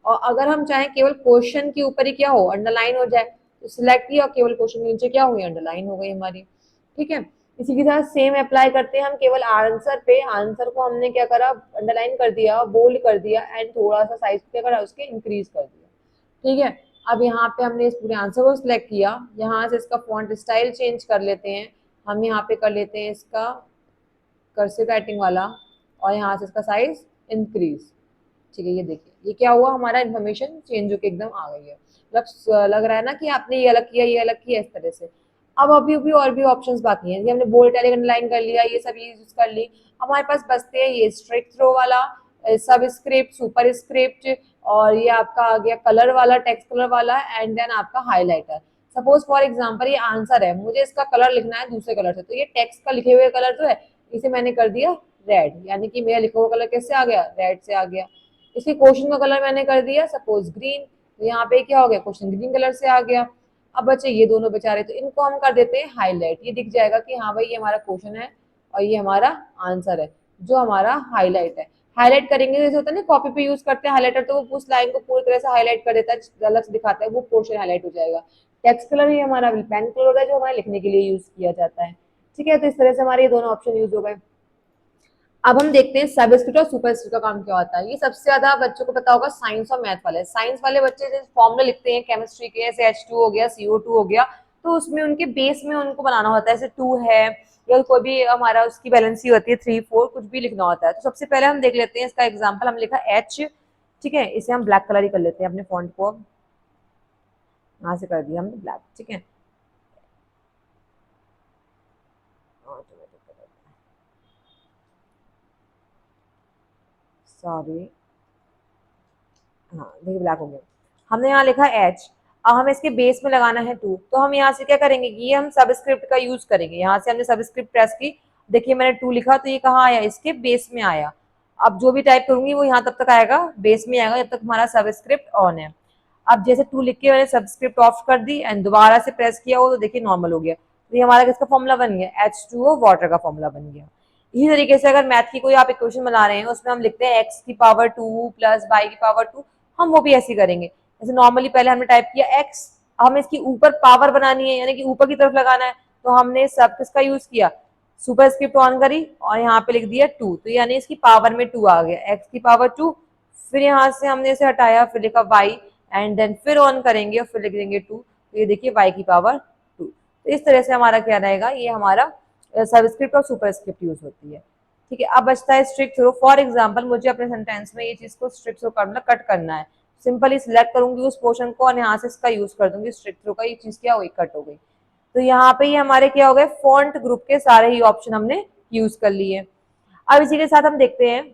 और अगर हम चाहें केवल क्वेश्चन के ऊपर ही क्या हो, अंडरलाइन हो जाए, तो सिलेक्ट किया और केवल क्वेश्चन के नीचे क्या हुई, अंडरलाइन हो गई हमारी। ठीक है, इसी के साथ सेम अप्लाई करते हैं हम केवल आंसर पे। आंसर को हमने क्या करा, अंडरलाइन कर दिया, बोल्ड कर दिया एंड थोड़ा सा साइज क्या करा उसके इंक्रीज कर दिया। ठीक है, अब यहाँ पे हमने इस पूरे आंसर को सिलेक्ट किया, यहाँ से इसका फॉन्ट स्टाइल चेंज कर लेते हैं। हम यहाँ पे कर लेते हैं इसका कर्सिव राइटिंग वाला और यहाँ से इसका साइज इंक्रीज। ठीक है, ये देखिए ये क्या हुआ, हमारा इन्फॉर्मेशन चेंज होकर एकदम आ गई है। लग रहा है ना कि आपने ये अलग किया, ये अलग किया, इस तरह से। अब अभी भी और भी ऑप्शंस बाकी हैं, हमने बोल्ड इटैलिक अंडरलाइन कर लिया, ये सब यूज कर ली। हमारे पास बचते हैं ये स्ट्रिक थ्रो वाला, सब स्क्रिप्ट, सुपर स्क्रिप्ट, और ये आपका आ गया कलर वाला, टेक्स्ट कलर वाला, एंड देन आपका हाईलाइटर। सपोज फॉर एग्जांपल ये आंसर है, मुझे इसका कलर लिखना है दूसरे कलर से, तो ये टेक्स्ट का लिखे हुए कलर जो है इसे मैंने कर दिया रेड, यानी कि मेरा लिखा हुआ कलर कैसे आ गया, रेड से आ गया। इसके क्वेश्चन का कलर मैंने कर दिया सपोज ग्रीन, तो यहाँ पे क्या हो गया, क्वेश्चन ग्रीन कलर से आ गया। अब बच्चे ये दोनों बेचारे, तो इनको हम कर देते हैं हाईलाइट, ये दिख जाएगा कि हाँ भाई ये हमारा क्वेश्चन है और ये हमारा आंसर है, जो हमारा हाईलाइट है। हाईलाइट करेंगे जैसे होता है ना, कॉपी पे यूज करते हैं हाईलाइटर, तो वो उस लाइन को पूरी तरह से हाईलाइट कर देता है, अलग से दिखाता है, वो पोर्शन हाईलाइट हो जाएगा। टेक्स्ट कलर ही हमारा पेन कलर होता है, जो हमारे लिखने के लिए यूज किया जाता है। ठीक है, तो इस तरह से हमारे ये दोनों ऑप्शन यूज हो गए। अब हम देखते हैं सबस्क्रिप्ट और सुपरस्क्रिप्ट का काम क्या होता है। ये सबसे ज्यादा बच्चों को पता होगा साइंस और मैथ वाले। साइंस वाले बच्चे जैसे फॉर्मूला लिखते हैं केमिस्ट्री के, जैसे H2 हो गया, CO2 हो गया, तो उसमें उनके बेस में उनको बनाना होता है, जैसे 2 है या कोई भी हमारा उसकी बैलेंसी होती है 3 4, कुछ भी लिखना होता है। तो सबसे पहले हम देख लेते हैं इसका एग्जाम्पल, हम लिखा H। ठीक है, इसे हम ब्लैक कलर ही कर लेते हैं, अपने फॉन्ट को अब यहाँ से कर दिया हमने ब्लैक। ठीक है, सॉरी, हाँ देखिए ब्लैक हो गया। हमने यहाँ लिखा एच, अब हमें इसके बेस में लगाना है 2, तो हम यहाँ से क्या करेंगे कि ये हम सबस्क्रिप्ट का यूज करेंगे। यहाँ से हमने सबस्क्रिप्ट प्रेस की, देखिए मैंने 2 लिखा, तो ये कहाँ आया, इसके बेस में आया। अब जो भी टाइप करूंगी वो यहाँ तब तक आएगा, बेस में आएगा, जब तक हमारा सबस्क्रिप्ट ऑन है। अब जैसे 2 लिख के मैंने सबस्क्रिप्ट ऑफ कर दी एंड दोबारा से प्रेस किया हो, तो देखिए नॉर्मल हो गया। तो ये हमारा किसका फॉर्मूला बन गया, H2O वाटर का फॉर्मूला बन गया। इसी तरीके से अगर मैथ की कोई आप इक्वेशन बना रहे हैं, उसमें हम लिखते हैं x की पावर 2 प्लस y की पावर 2, हम वो भी ऐसे करेंगे। जैसे नॉर्मली पहले हमने टाइप किया x, हमें इसकी ऊपर पावर बनानी है, यानी कि ऊपर की तरफ लगाना है, तो हमने सब किसका यूज किया, सुपर स्क्रिप्ट ऑन करी और यहाँ पे लिख दिया 2, तो यानी इसकी पावर में 2 आ गया, x की पावर 2। फिर यहाँ से हमने इसे हटाया, फिर लिखा y एंड देन फिर ऑन करेंगे और फिर लिख देंगे 2, तो ये देखिए y की पावर 2। तो इस तरह से हमारा क्या रहेगा, ये हमारा सबस्क्रिप्ट और सुपरस्क्रिप्ट यूज होती है। ठीक है, अब बचता है स्ट्रिक्ट थ्रो। फॉर एग्जांपल मुझे अपने सेंटेंस में ये चीज को स्ट्रिक्ट थ्रो करना, कट करना है, सिंपली सिलेक्ट करूंगी उस पोर्शन को और यहाँ से इसका यूज कर दूंगी स्ट्रिक्ट थ्रो का, ये चीज क्या हुई, कट हो गई। तो यहाँ पे ये हमारे क्या हो गए, फॉन्ट ग्रुप के सारे ही ऑप्शन हमने यूज कर लिए। अब इसी के साथ हम देखते हैं,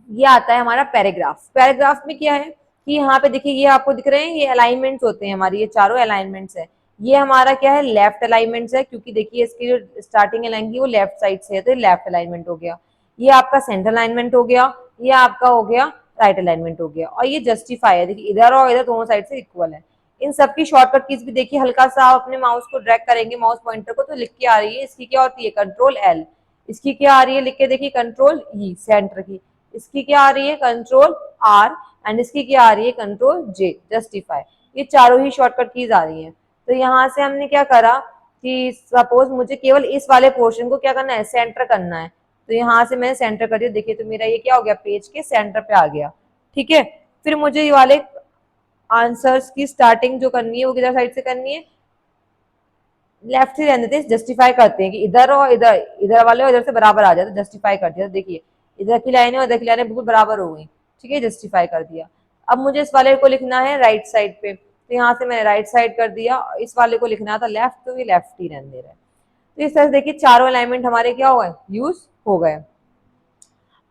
ये आता है हमारा पैराग्राफ। पैराग्राफ में क्या है कि यहाँ पे देखिए ये आपको दिख रहे हैं, ये अलाइनमेंट्स होते हैं हमारी, ये चारों अलाइनमेंट्स है। ये हमारा क्या है, लेफ्ट अलाइनमेंट्स है, क्योंकि देखिए इसकी जो स्टार्टिंग लाइन की वो लेफ्ट साइड से है, तो लेफ्ट अलाइनमेंट हो गया। ये आपका सेंटर अलाइनमेंट हो गया, ये आपका हो गया राइट अलाइनमेंट हो गया, और ये जस्टिफाई है, देखिए इधर और इधर दोनों साइड से इक्वल है। इन सबकी शॉर्टकट कीज भी देखिए, हल्का सा आप अपने माउस को ड्रैग करेंगे, माउस पॉइंटर को, तो लिख के आ रही है, इसकी क्या होती है, कंट्रोल L। इसकी क्या आ रही है, लिख के देखिए कंट्रोल E सेंटर की। इसकी क्या आ रही है, कंट्रोल R, एंड इसकी क्या आ रही है, कंट्रोल J जस्टिफाई। ये चारों ही शॉर्टकट कीज आ रही हैं। तो यहाँ से हमने क्या करा कि सपोज मुझे केवल इस वाले पोर्शन को क्या करना है, सेंटर करना है, तो यहाँ से मैंने सेंटर कर दिया, देखिए तो मेरा ये क्या हो गया, पेज के सेंटर पे आ गया। ठीक है, फिर मुझे ये वाले आंसर्स की स्टार्टिंग जो करनी है वो किधर साइड से करनी है, लेफ्ट से रहने देते, जस्टिफाई करते हैं कि इधर और इधर, इधर वाले और इधर से बराबर आ जाए, तो जस्टिफाई कर दिया। देखिए इधर की लाइनें और इधर की लाइनें बिल्कुल बराबर हो गई। ठीक है, जस्टिफाई कर दिया। अब मुझे इस वाले को लिखना है राइट साइड पे, तो यहाँ से मैंने राइट साइड कर दिया। इस वाले को लिखना था लेफ्ट, तो ये लेफ्ट ही रहने दे रहा है। तो इस तरह से देखिए चारों अलाइनमेंट हमारे क्या हो गए, यूज हो गए।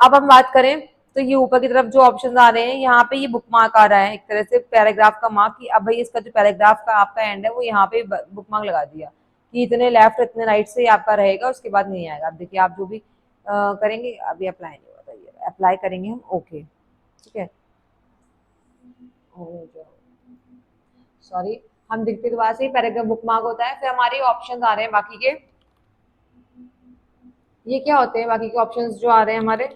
अब हम बात करें तो ये ऊपर की तरफ जो ऑप्शंस आ रहे हैं, यहाँ पे ये बुक मार्क आ रहा है, एक तरह से पैराग्राफ का मार्क, कि अब भाई इसका जो पैराग्राफ का आपका एंड है वो यहाँ पे बुक मार्क लगा दिया कि इतने लेफ्ट इतने राइट से आपका रहेगा, उसके बाद नहीं आएगा। अब देखिए आप जो भी करेंगे, अभी अप्लाई नहीं होता, ये अप्लाई करेंगे हम, ओके। ठीक है, सॉरी, हम दिखते तो वहां से ही पैराग्राफ बुक मार्क होता है। फिर हमारे ऑप्शन आ रहे हैं बाकी के, ये क्या होते हैं बाकी के ऑप्शंस जो आ रहे हैं हमारे।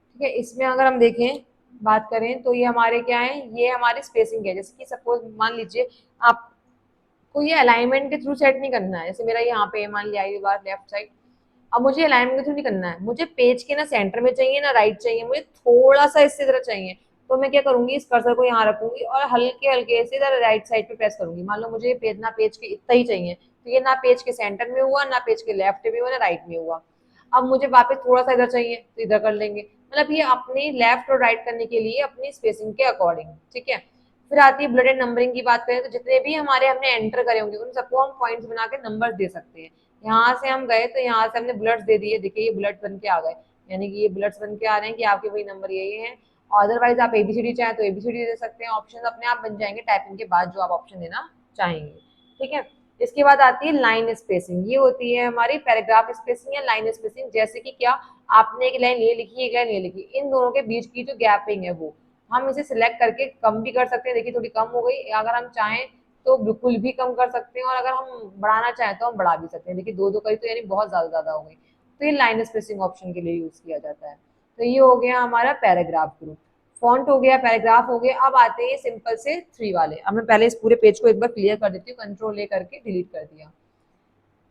ठीक है, इसमें अगर हम देखें बात करें तो ये हमारे क्या है, ये हमारे स्पेसिंग है। जैसे कि सपोज मान लीजिए आपको ये अलाइनमेंट के थ्रू सेट नहीं करना है, जैसे मेरा यहाँ पे मान लिया ये बार लेफ्ट साइड, अब मुझे अलाइनमेंट के थ्रू नहीं करना है, मुझे पेज के ना सेंटर में चाहिए ना राइट चाहिए, मुझे थोड़ा सा इससे तरह चाहिए। तो मैं क्या करूंगी, इस कर्सर को यहाँ रखूंगी और हल्के हल्के से इधर राइट साइड पे प्रेस करूंगी। मान लो मुझे पेज ना पेज के इतना ही चाहिए, तो ये ना पेज के सेंटर में हुआ, ना पेज के लेफ्ट में हुआ, ना राइट में हुआ। अब मुझे वापस थोड़ा सा इधर चाहिए तो इधर कर लेंगे। मतलब ये अपने लेफ्ट और राइट करने के लिए अपनी स्पेसिंग के अकॉर्डिंग, ठीक है। फिर आती है ब्लड एंड नंबरिंग की बात करें तो जितने भी हमारे हमने एंटर करे होंगे उन सबको हम पॉइंट्स बना के नंबर दे सकते हैं। यहाँ से हम गए तो यहाँ से हमने ब्लड्स दे दिए, देखिए ये ब्लड बन के आ गए, यानी कि ये ब्लड्स बन के आ रहे हैं कि आपके वही नंबर यही है। अदरवाइज आप एबीसीडी चाहें तो एबीसीडी दे सकते हैं, ऑप्शन अपने आप बन जाएंगे टाइपिंग के बाद जो आप ऑप्शन देना चाहेंगे, ठीक है। इसके बाद आती है लाइन स्पेसिंग, ये होती है हमारी पैराग्राफ स्पेसिंग या लाइन स्पेसिंग। जैसे कि क्या, आपने एक लाइन ये लिखी, एक लाइन ये लिखी, इन दोनों के बीच की जो गैपिंग है वो हम इसे सिलेक्ट करके कम भी कर सकते हैं। देखिए थोड़ी कम हो गई, अगर हम चाहें तो बिल्कुल भी कम कर सकते हैं, और अगर हम बढ़ाना चाहें तो हम बढ़ा भी सकते हैं। देखिए दो दो करी तो यानी बहुत ज्यादा ज्यादा हो गई, तो ये लाइन स्पेसिंग ऑप्शन के लिए यूज किया जाता है। तो ये हो गया हमारा पैराग्राफ ग्रुप, फॉन्ट हो गया, पैराग्राफ हो गया। अब आते हैं सिंपल से थ्री वाले। अब मैं पहले इस पूरे पेज को एक बार क्लियर कर देती हूँ, कंट्रोल ए करके डिलीट कर दिया।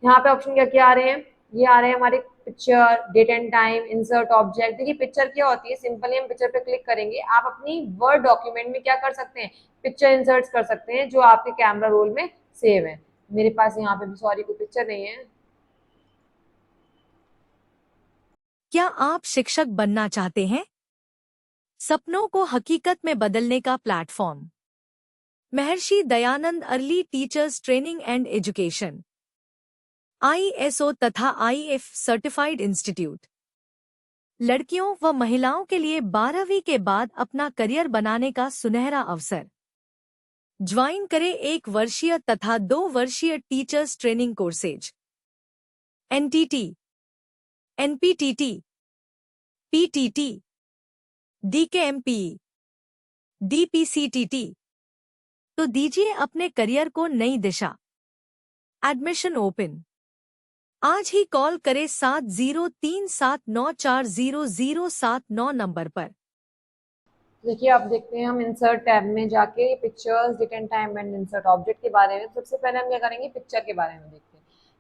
यहाँ पे ऑप्शन क्या क्या आ रहे हैं, ये आ रहे हैं हमारे picture, date and time, insert object. देखिए पिक्चर क्या होती है, सिंपली हम पिक्चर पे क्लिक करेंगे, आप अपनी वर्ड डॉक्यूमेंट में क्या कर सकते हैं, पिक्चर इंसर्ट कर सकते हैं जो आपके कैमरा रोल में सेव है। मेरे पास यहाँ पे भी सॉरी कोई पिक्चर नहीं है। क्या आप शिक्षक बनना चाहते हैं? सपनों को हकीकत में बदलने का platform Maharshi Dayanand early teachers training and education, ISO तथा आईएफ सर्टिफाइड इंस्टीट्यूट। लड़कियों व महिलाओं के लिए 12वीं के बाद अपना करियर बनाने का सुनहरा अवसर। ज्वाइन करें 1 वर्षीय तथा 2 वर्षीय teachers training courses. NTT, NPTT, PTT, DKMP, DPCTT. तो दीजिए अपने करियर को नई दिशा। Admission open. आज ही कॉल करें 7037940079 नंबर पर। देखिए आप देखते हैं, हम इंसर्ट टैब में जाके pictures, date and time and insert object के बारे में सबसे पहले हम क्या करेंगे, पिक्चर के बारे में देखते हैं।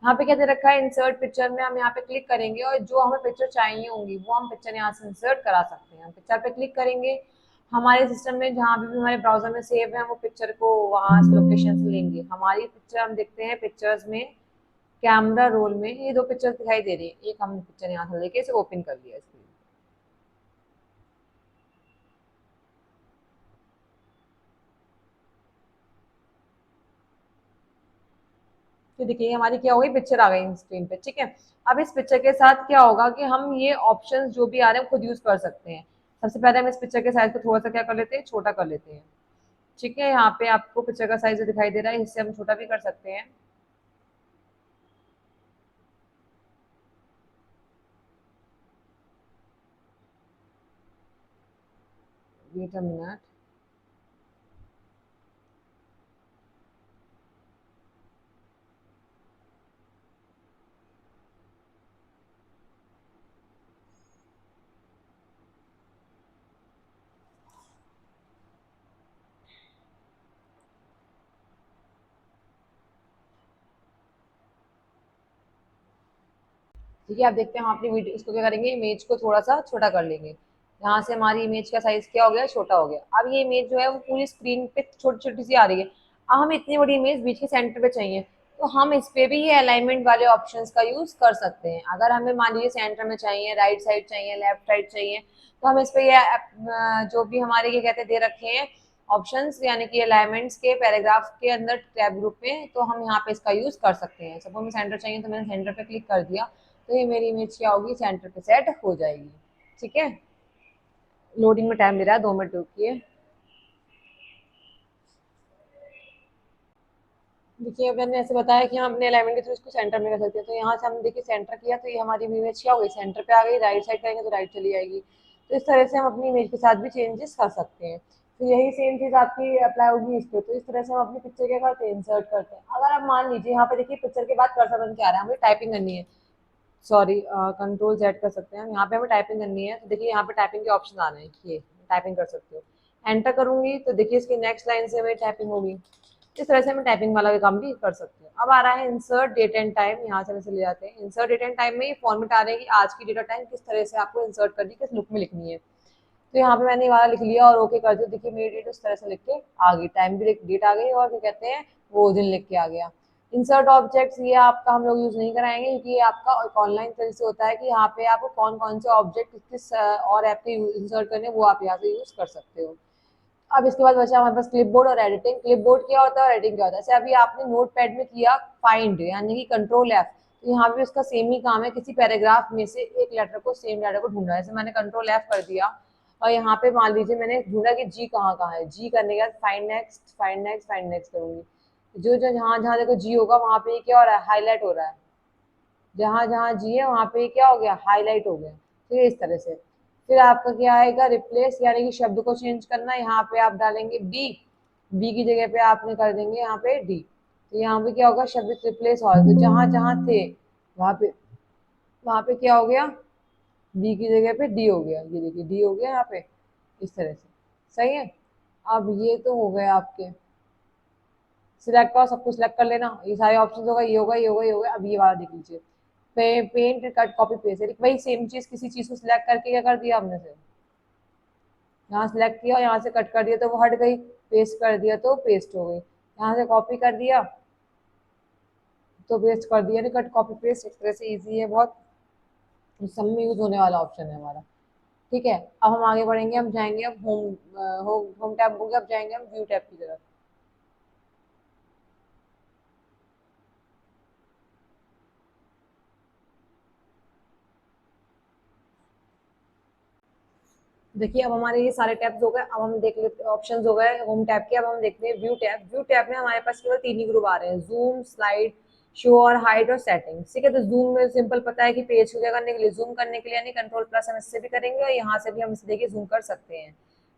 यहाँ पे क्या दे रखा है, इंसर्ट पिक्चर में हम यहाँ पे क्लिक करेंगे और जो हमें पिक्चर चाहिए होंगी वो हम पिक्चर यहाँ से इंसर्ट करा सकते हैं। हम पिक्चर पे क्लिक करेंगे, हमारे सिस्टम में जहाँ भी हमारे ब्राउजर में सेव है वो पिक्चर को वहाँ से लोकेशन से लेंगे। हमारी पिक्चर हम देखते हैं पिक्चर्स में कैमरा रोल में ये दो पिक्चर दिखाई दे रही है, एक हमने पिक्चर यहाँ से लेके इसे ओपन कर लिया इसके। तो देखिए हमारी क्या हो गई, पिक्चर आ गई स्क्रीन पे, ठीक है। अब इस पिक्चर के साथ क्या होगा कि हम ये ऑप्शंस जो भी आ रहे हैं खुद यूज कर सकते हैं। सबसे पहले हम इस पिक्चर के साइज को थोड़ा सा क्या कर लेते हैं, छोटा कर लेते हैं, ठीक है। यहाँ पे आपको पिक्चर का साइज दिखाई दे रहा है, इससे हम छोटा भी कर सकते हैं। Wait a minute. ठीक है, आप देखते हैं हम अपनी वीडियो इसको क्या करेंगे, इमेज को थोड़ा सा छोटा कर लेंगे। यहाँ से हमारी इमेज का साइज क्या हो गया, छोटा हो गया। अब ये इमेज जो है वो पूरी स्क्रीन पे छोटी छोटी सी आ रही है। अब हमें इतनी बड़ी इमेज बीच के सेंटर पे चाहिए, तो हम इस पे भी ये अलाइनमेंट वाले ऑप्शंस का यूज कर सकते हैं। अगर हमें मान लीजिए सेंटर में चाहिए, राइट साइड चाहिए, लेफ्ट साइड चाहिए, तो हम इस पे ये जो भी हमारे ये कहते दे रखे हैं ऑप्शंस, यानी कि अलाइनमेंट्स के पैराग्राफ के अंदर टैब ग्रुप में, तो हम यहाँ पे इसका यूज कर सकते हैं। सपोज मैं सेंटर चाहिए तो मैंने सेंटर पे क्लिक कर दिया, तो ये मेरी इमेज क्या होगी, सेंटर पे सेट हो जाएगी, ठीक है। लोडिंग में टाइम ले रहा है, 2 मिनट रुकिए। देखिए मैंने ऐसे बताया कि हम अपने अलाइनमेंट के थ्रू इसको सेंटर में कर सकते हैं। तो यहाँ से हम देखिए सेंटर किया तो ये हमारी इमेज क्या हो गई, सेंटर पे आ गई। राइट साइड करेंगे तो राइट चली जाएगी। तो इस तरह से हम अपनी इमेज के साथ भी चेंजेस कर सकते हैं। तो यही सेम चीज आपकी अप्लाई होगी इस पे। तो इस तरह से हम अपनी पिक्चर क्या करते हैं, इंसर्ट करते हैं। अगर आप मान लीजिए यहाँ पे देखिए पिक्चर के बाद कर्सर बन के आ रहा है, हमें टाइपिंग करनी है, सॉरी कंट्रोल जेड कर सकते हैं हम। यहाँ पे हमें टाइपिंग करनी है, तो देखिए यहाँ पे टाइपिंग के ऑप्शन आ रहे हैं, ये टाइपिंग कर सकते हो। एंटर करूंगी तो देखिए इसकी नेक्स्ट लाइन से मेरी टाइपिंग होगी। इस तरह से मैं टाइपिंग वाला भी काम भी कर सकती हूँ। अब आ रहा है इंसर्ट डेट एंड टाइम, यहाँ से ले जाते हैं। इंसर्ट डेट एंड टाइम में ये फॉर्मेट आ रहा है कि आज की डेट और टाइम किस तरह से आपको इंसर्ट करनी है, किस लुक में लिखनी है। तो यहाँ पे मैंने ये वाला लिख लिया और ओके कर दिया। देखिए मेरी डेट उस तरह से लिख के आ गई, टाइम भी डेट आ गई और क्या कहते हैं वो दिन लिख के आ गया। इंसर्ट ऑब्जेक्ट्स ये आपका हम लोग यूज नहीं कराएंगे क्योंकि ये आपका ऑनलाइन तरह से होता है कि यहाँ पे आपको कौन कौन से ऑब्जेक्ट किस और ऐप के इंसर्ट करने वो आप यहाँ से यूज कर सकते हो। अब इसके बाद बचा हमारे पास क्लिपबोर्ड और एडिटिंग। क्लिपबोर्ड क्या होता है और एडिटिंग क्या होता है। जैसे अभी आपने नोटपैड में किया फाइंड यानी कि कंट्रोल एफ, तो यहाँ पे उसका सेम ही काम है, किसी पैराग्राफ में से एक लेटर को सेम लेटर को ढूंढना है। जैसे मैंने कंट्रोल एफ कर दिया और यहाँ पे मान लीजिए मैंने ढूंढा कि जी कहाँ कहाँ है। जी करने के बाद find next find next find next करूंगी। जो जो जहाँ जहाँ देखो जी होगा वहां पे क्या हो रहा है, हाईलाइट हो रहा है। जहां जहां जी है वहां पे क्या हो गया, हाईलाइट हो गया। तो ये इस तरह से। फिर आपका क्या आएगा, रिप्लेस यानी कि शब्द को चेंज करना। यहाँ पे आप डालेंगे बी, बी की जगह पे आपने कर देंगे यहाँ पे डी। तो यहाँ पे क्या होगा, शब्द रिप्लेस हो, तो जहां जहां थे वहां पे क्या हो गया, बी की जगह पे डी हो गया। ये देखिए डी हो गया यहाँ पे इस तरह से। सही है। अब ये तो हो गए आपके, सिलेक्ट करो, सब कुछ सिलेक्ट कर लेना। ये सारे ऑप्शन होगा, ये होगा ये होगा ये होगा। अब ये वाला देख लीजिए, पेंट कट कॉपी पेस्ट, वही सेम चीज किसी चीज को सिलेक्ट करके क्या कर दिया हमने से, यहाँ सिलेक्ट किया और यहाँ से कट कर दिया तो वो हट गई, पेस्ट कर दिया तो पेस्ट हो गई, यहाँ से कॉपी कर दिया तो पेस्ट कर दिया। नहीं कट कॉपी पेस्ट इस तरह से इजी है बहुत, सब में यूज होने वाला ऑप्शन है हमारा। ठीक है। अब हम आगे बढ़ेंगे, हम जाएंगे अब होम टैब हो गया, अब जाएंगे हम व्यू टैब की तरफ। देखिए अब हमारे ये सारे टैब्स हो गए। अब हम देख लेते ऑप्शंस हो गए होम टैब के। अब हम देखते हैं व्यू टैब। व्यू टैब में हमारे पास केवल तीन ही ग्रुप आ रहे हैं, जूम, स्लाइड, शो और हाइड और सेटिंग्स। ठीक है। तो जूम में सिंपल पता है कि पेज को क्या करने के लिए, जूम करने के लिए, यानी कंट्रोल प्लस हम इससे भी करेंगे और यहाँ से भी हम इसे देखिए जूम कर सकते हैं।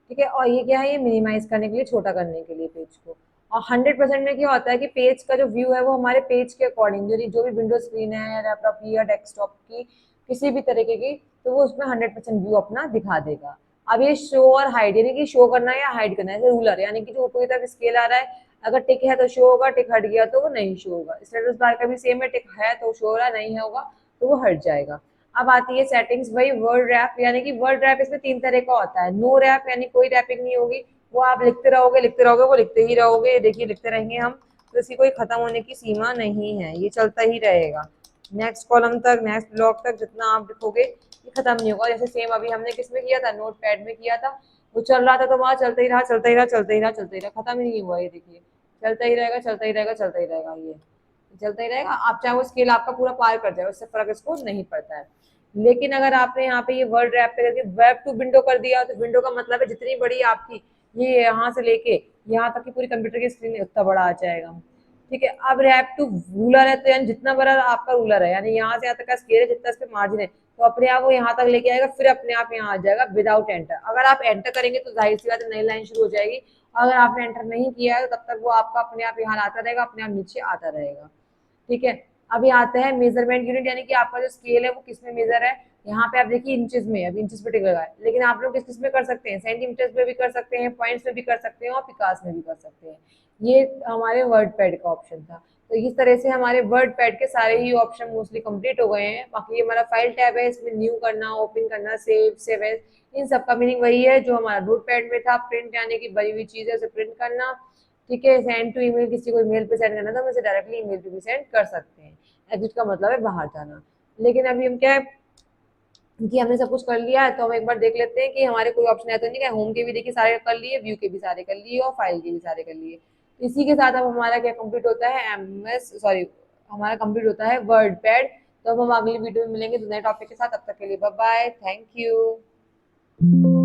ठीक है। और ये क्या है, ये मिनिमाइज करने के लिए, छोटा करने के लिए पेज को। और 100% में क्या होता है कि पेज का जो व्यू है वो हमारे पेज के अकॉर्डिंग, जो भी विंडो स्क्रीन है या लैपटॉप की या डेस्कटॉप की किसी भी तरीके की, तो वो उसमें 100% व्यू अपना दिखा देगा। अब ये शो और हाइड यानी कि शो करना है या हाइड करना है, जैसे रूलर यानी कि जो ऊपर की तरफ स्केल आ रहा है, अगर टिक है तो शो होगा, टिक हट गया तो वो नहीं शो होगा। स्टेटस बार का भी सेम है, टिक है तो शो हो रहा है, नहीं होगा तो वो हट जाएगा। अब आती है सेटिंग्स। भाई वर्ड रैप, यानी कि वर्ड रैप इसमें तीन तरह का होता है। नो रैप यानी कोई रैपिंग नहीं होगी, वो आप लिखते रहोगे वो लिखते ही रहोगे। देखिए लिखते रहेंगे हम, तो इसकी कोई खत्म होने की सीमा नहीं है, ये चलता ही रहेगा नेक्स्ट कॉलम तक, नेक्स्ट ब्लॉक तक, जितना आप लिखोगे ये खत्म नहीं होगा। जैसे सेम अभी हमने किस में किया था, नोट पैड में किया था, वो चल रहा था तो वहां चलता ही रहा चलता ही रहा चलता ही रहा चलता ही रहा, खत्म ही नहीं हुआ। ये देखिए चलता ही रहेगा चलता ही रहेगा चलता ही रहेगा, ये चलता ही रहेगा। आप चाहे वो स्केल आपका पूरा पार कर जाए, उससे फर्क इसको नहीं पड़ता है। लेकिन अगर आपने यहाँ पे ये वर्ड रैप पे करके वेब टू विंडो कर दिया, तो विंडो का मतलब है जितनी बड़ी आपकी ये यहाँ से लेके यहाँ तक की पूरी कंप्यूटर की स्क्रीन उतना बड़ा आ जाएगा। ठीक है। अब रैप टू रूलर है, तो यानी जितना बड़ा आपका रूलर है, यानी यहाँ से यहाँ तक का स्केल है, जितना इस पे मार्जिन है, तो अपने आप वो यहाँ तक लेके आएगा, फिर अपने आप यहाँ आ जाएगा विदाउट एंटर। अगर आप एंटर करेंगे तो जाहिर सी बात है नई लाइन शुरू हो जाएगी। अगर आपने एंटर नहीं किया है तो तब तक वो आपका अपने आप यहाँ आता रहेगा, अपने आप नीचे आता रहेगा। ठीक है। अभी आते हैं मेजरमेंट यूनिट, यानी कि आपका जो स्केल है वो किस में मेजर है। यहाँ पे आप देखिए इंचेस में, अभी इंचेस पे टिक लगा है, लेकिन आप लोग किस किस में कर सकते हैं, सेंटीमीटर्स में भी कर सकते हैं, पॉइंट्स में भी कर सकते हैं और पिकास में भी कर सकते हैं। ये हमारे वर्ड पैड का ऑप्शन था। तो इस तरह से हमारे वर्ड पैड के सारे ही ऑप्शन मोस्टली कंप्लीट हो गए हैं। बाकी ये हमारा फाइल टैब है, इसमें न्यू करना, ओपन करना, सेव एज, इन सब का मीनिंग वही है जो हमारा नोट पैड में था। प्रिंट यानी कि बनी हुई चीज है उसे प्रिंट करना। ठीक है। सेंड टू ईमेल, किसी को ईमेल पे सेंड करना तो हम इसे डायरेक्टली ईमेल पे भी सेंड कर सकते हैं। एग्जिट का मतलब है बाहर जाना। लेकिन अभी हम क्या है कि हमने सब कुछ कर लिया है, तो हम एक बार देख लेते हैं कि हमारे कोई ऑप्शन है तो नहीं। होम के भी देखिए सारे कर लिए, व्यू के भी सारे कर लिए और फाइल के भी सारे कर लिए। इसी के साथ अब हमारा क्या कंप्लीट होता है, हमारा कंप्लीट होता है वर्ड पैड। तो अब हम अगली वीडियो में मिलेंगे नए टॉपिक के साथ, तब तक के लिए बाय बाय, थैंक यू।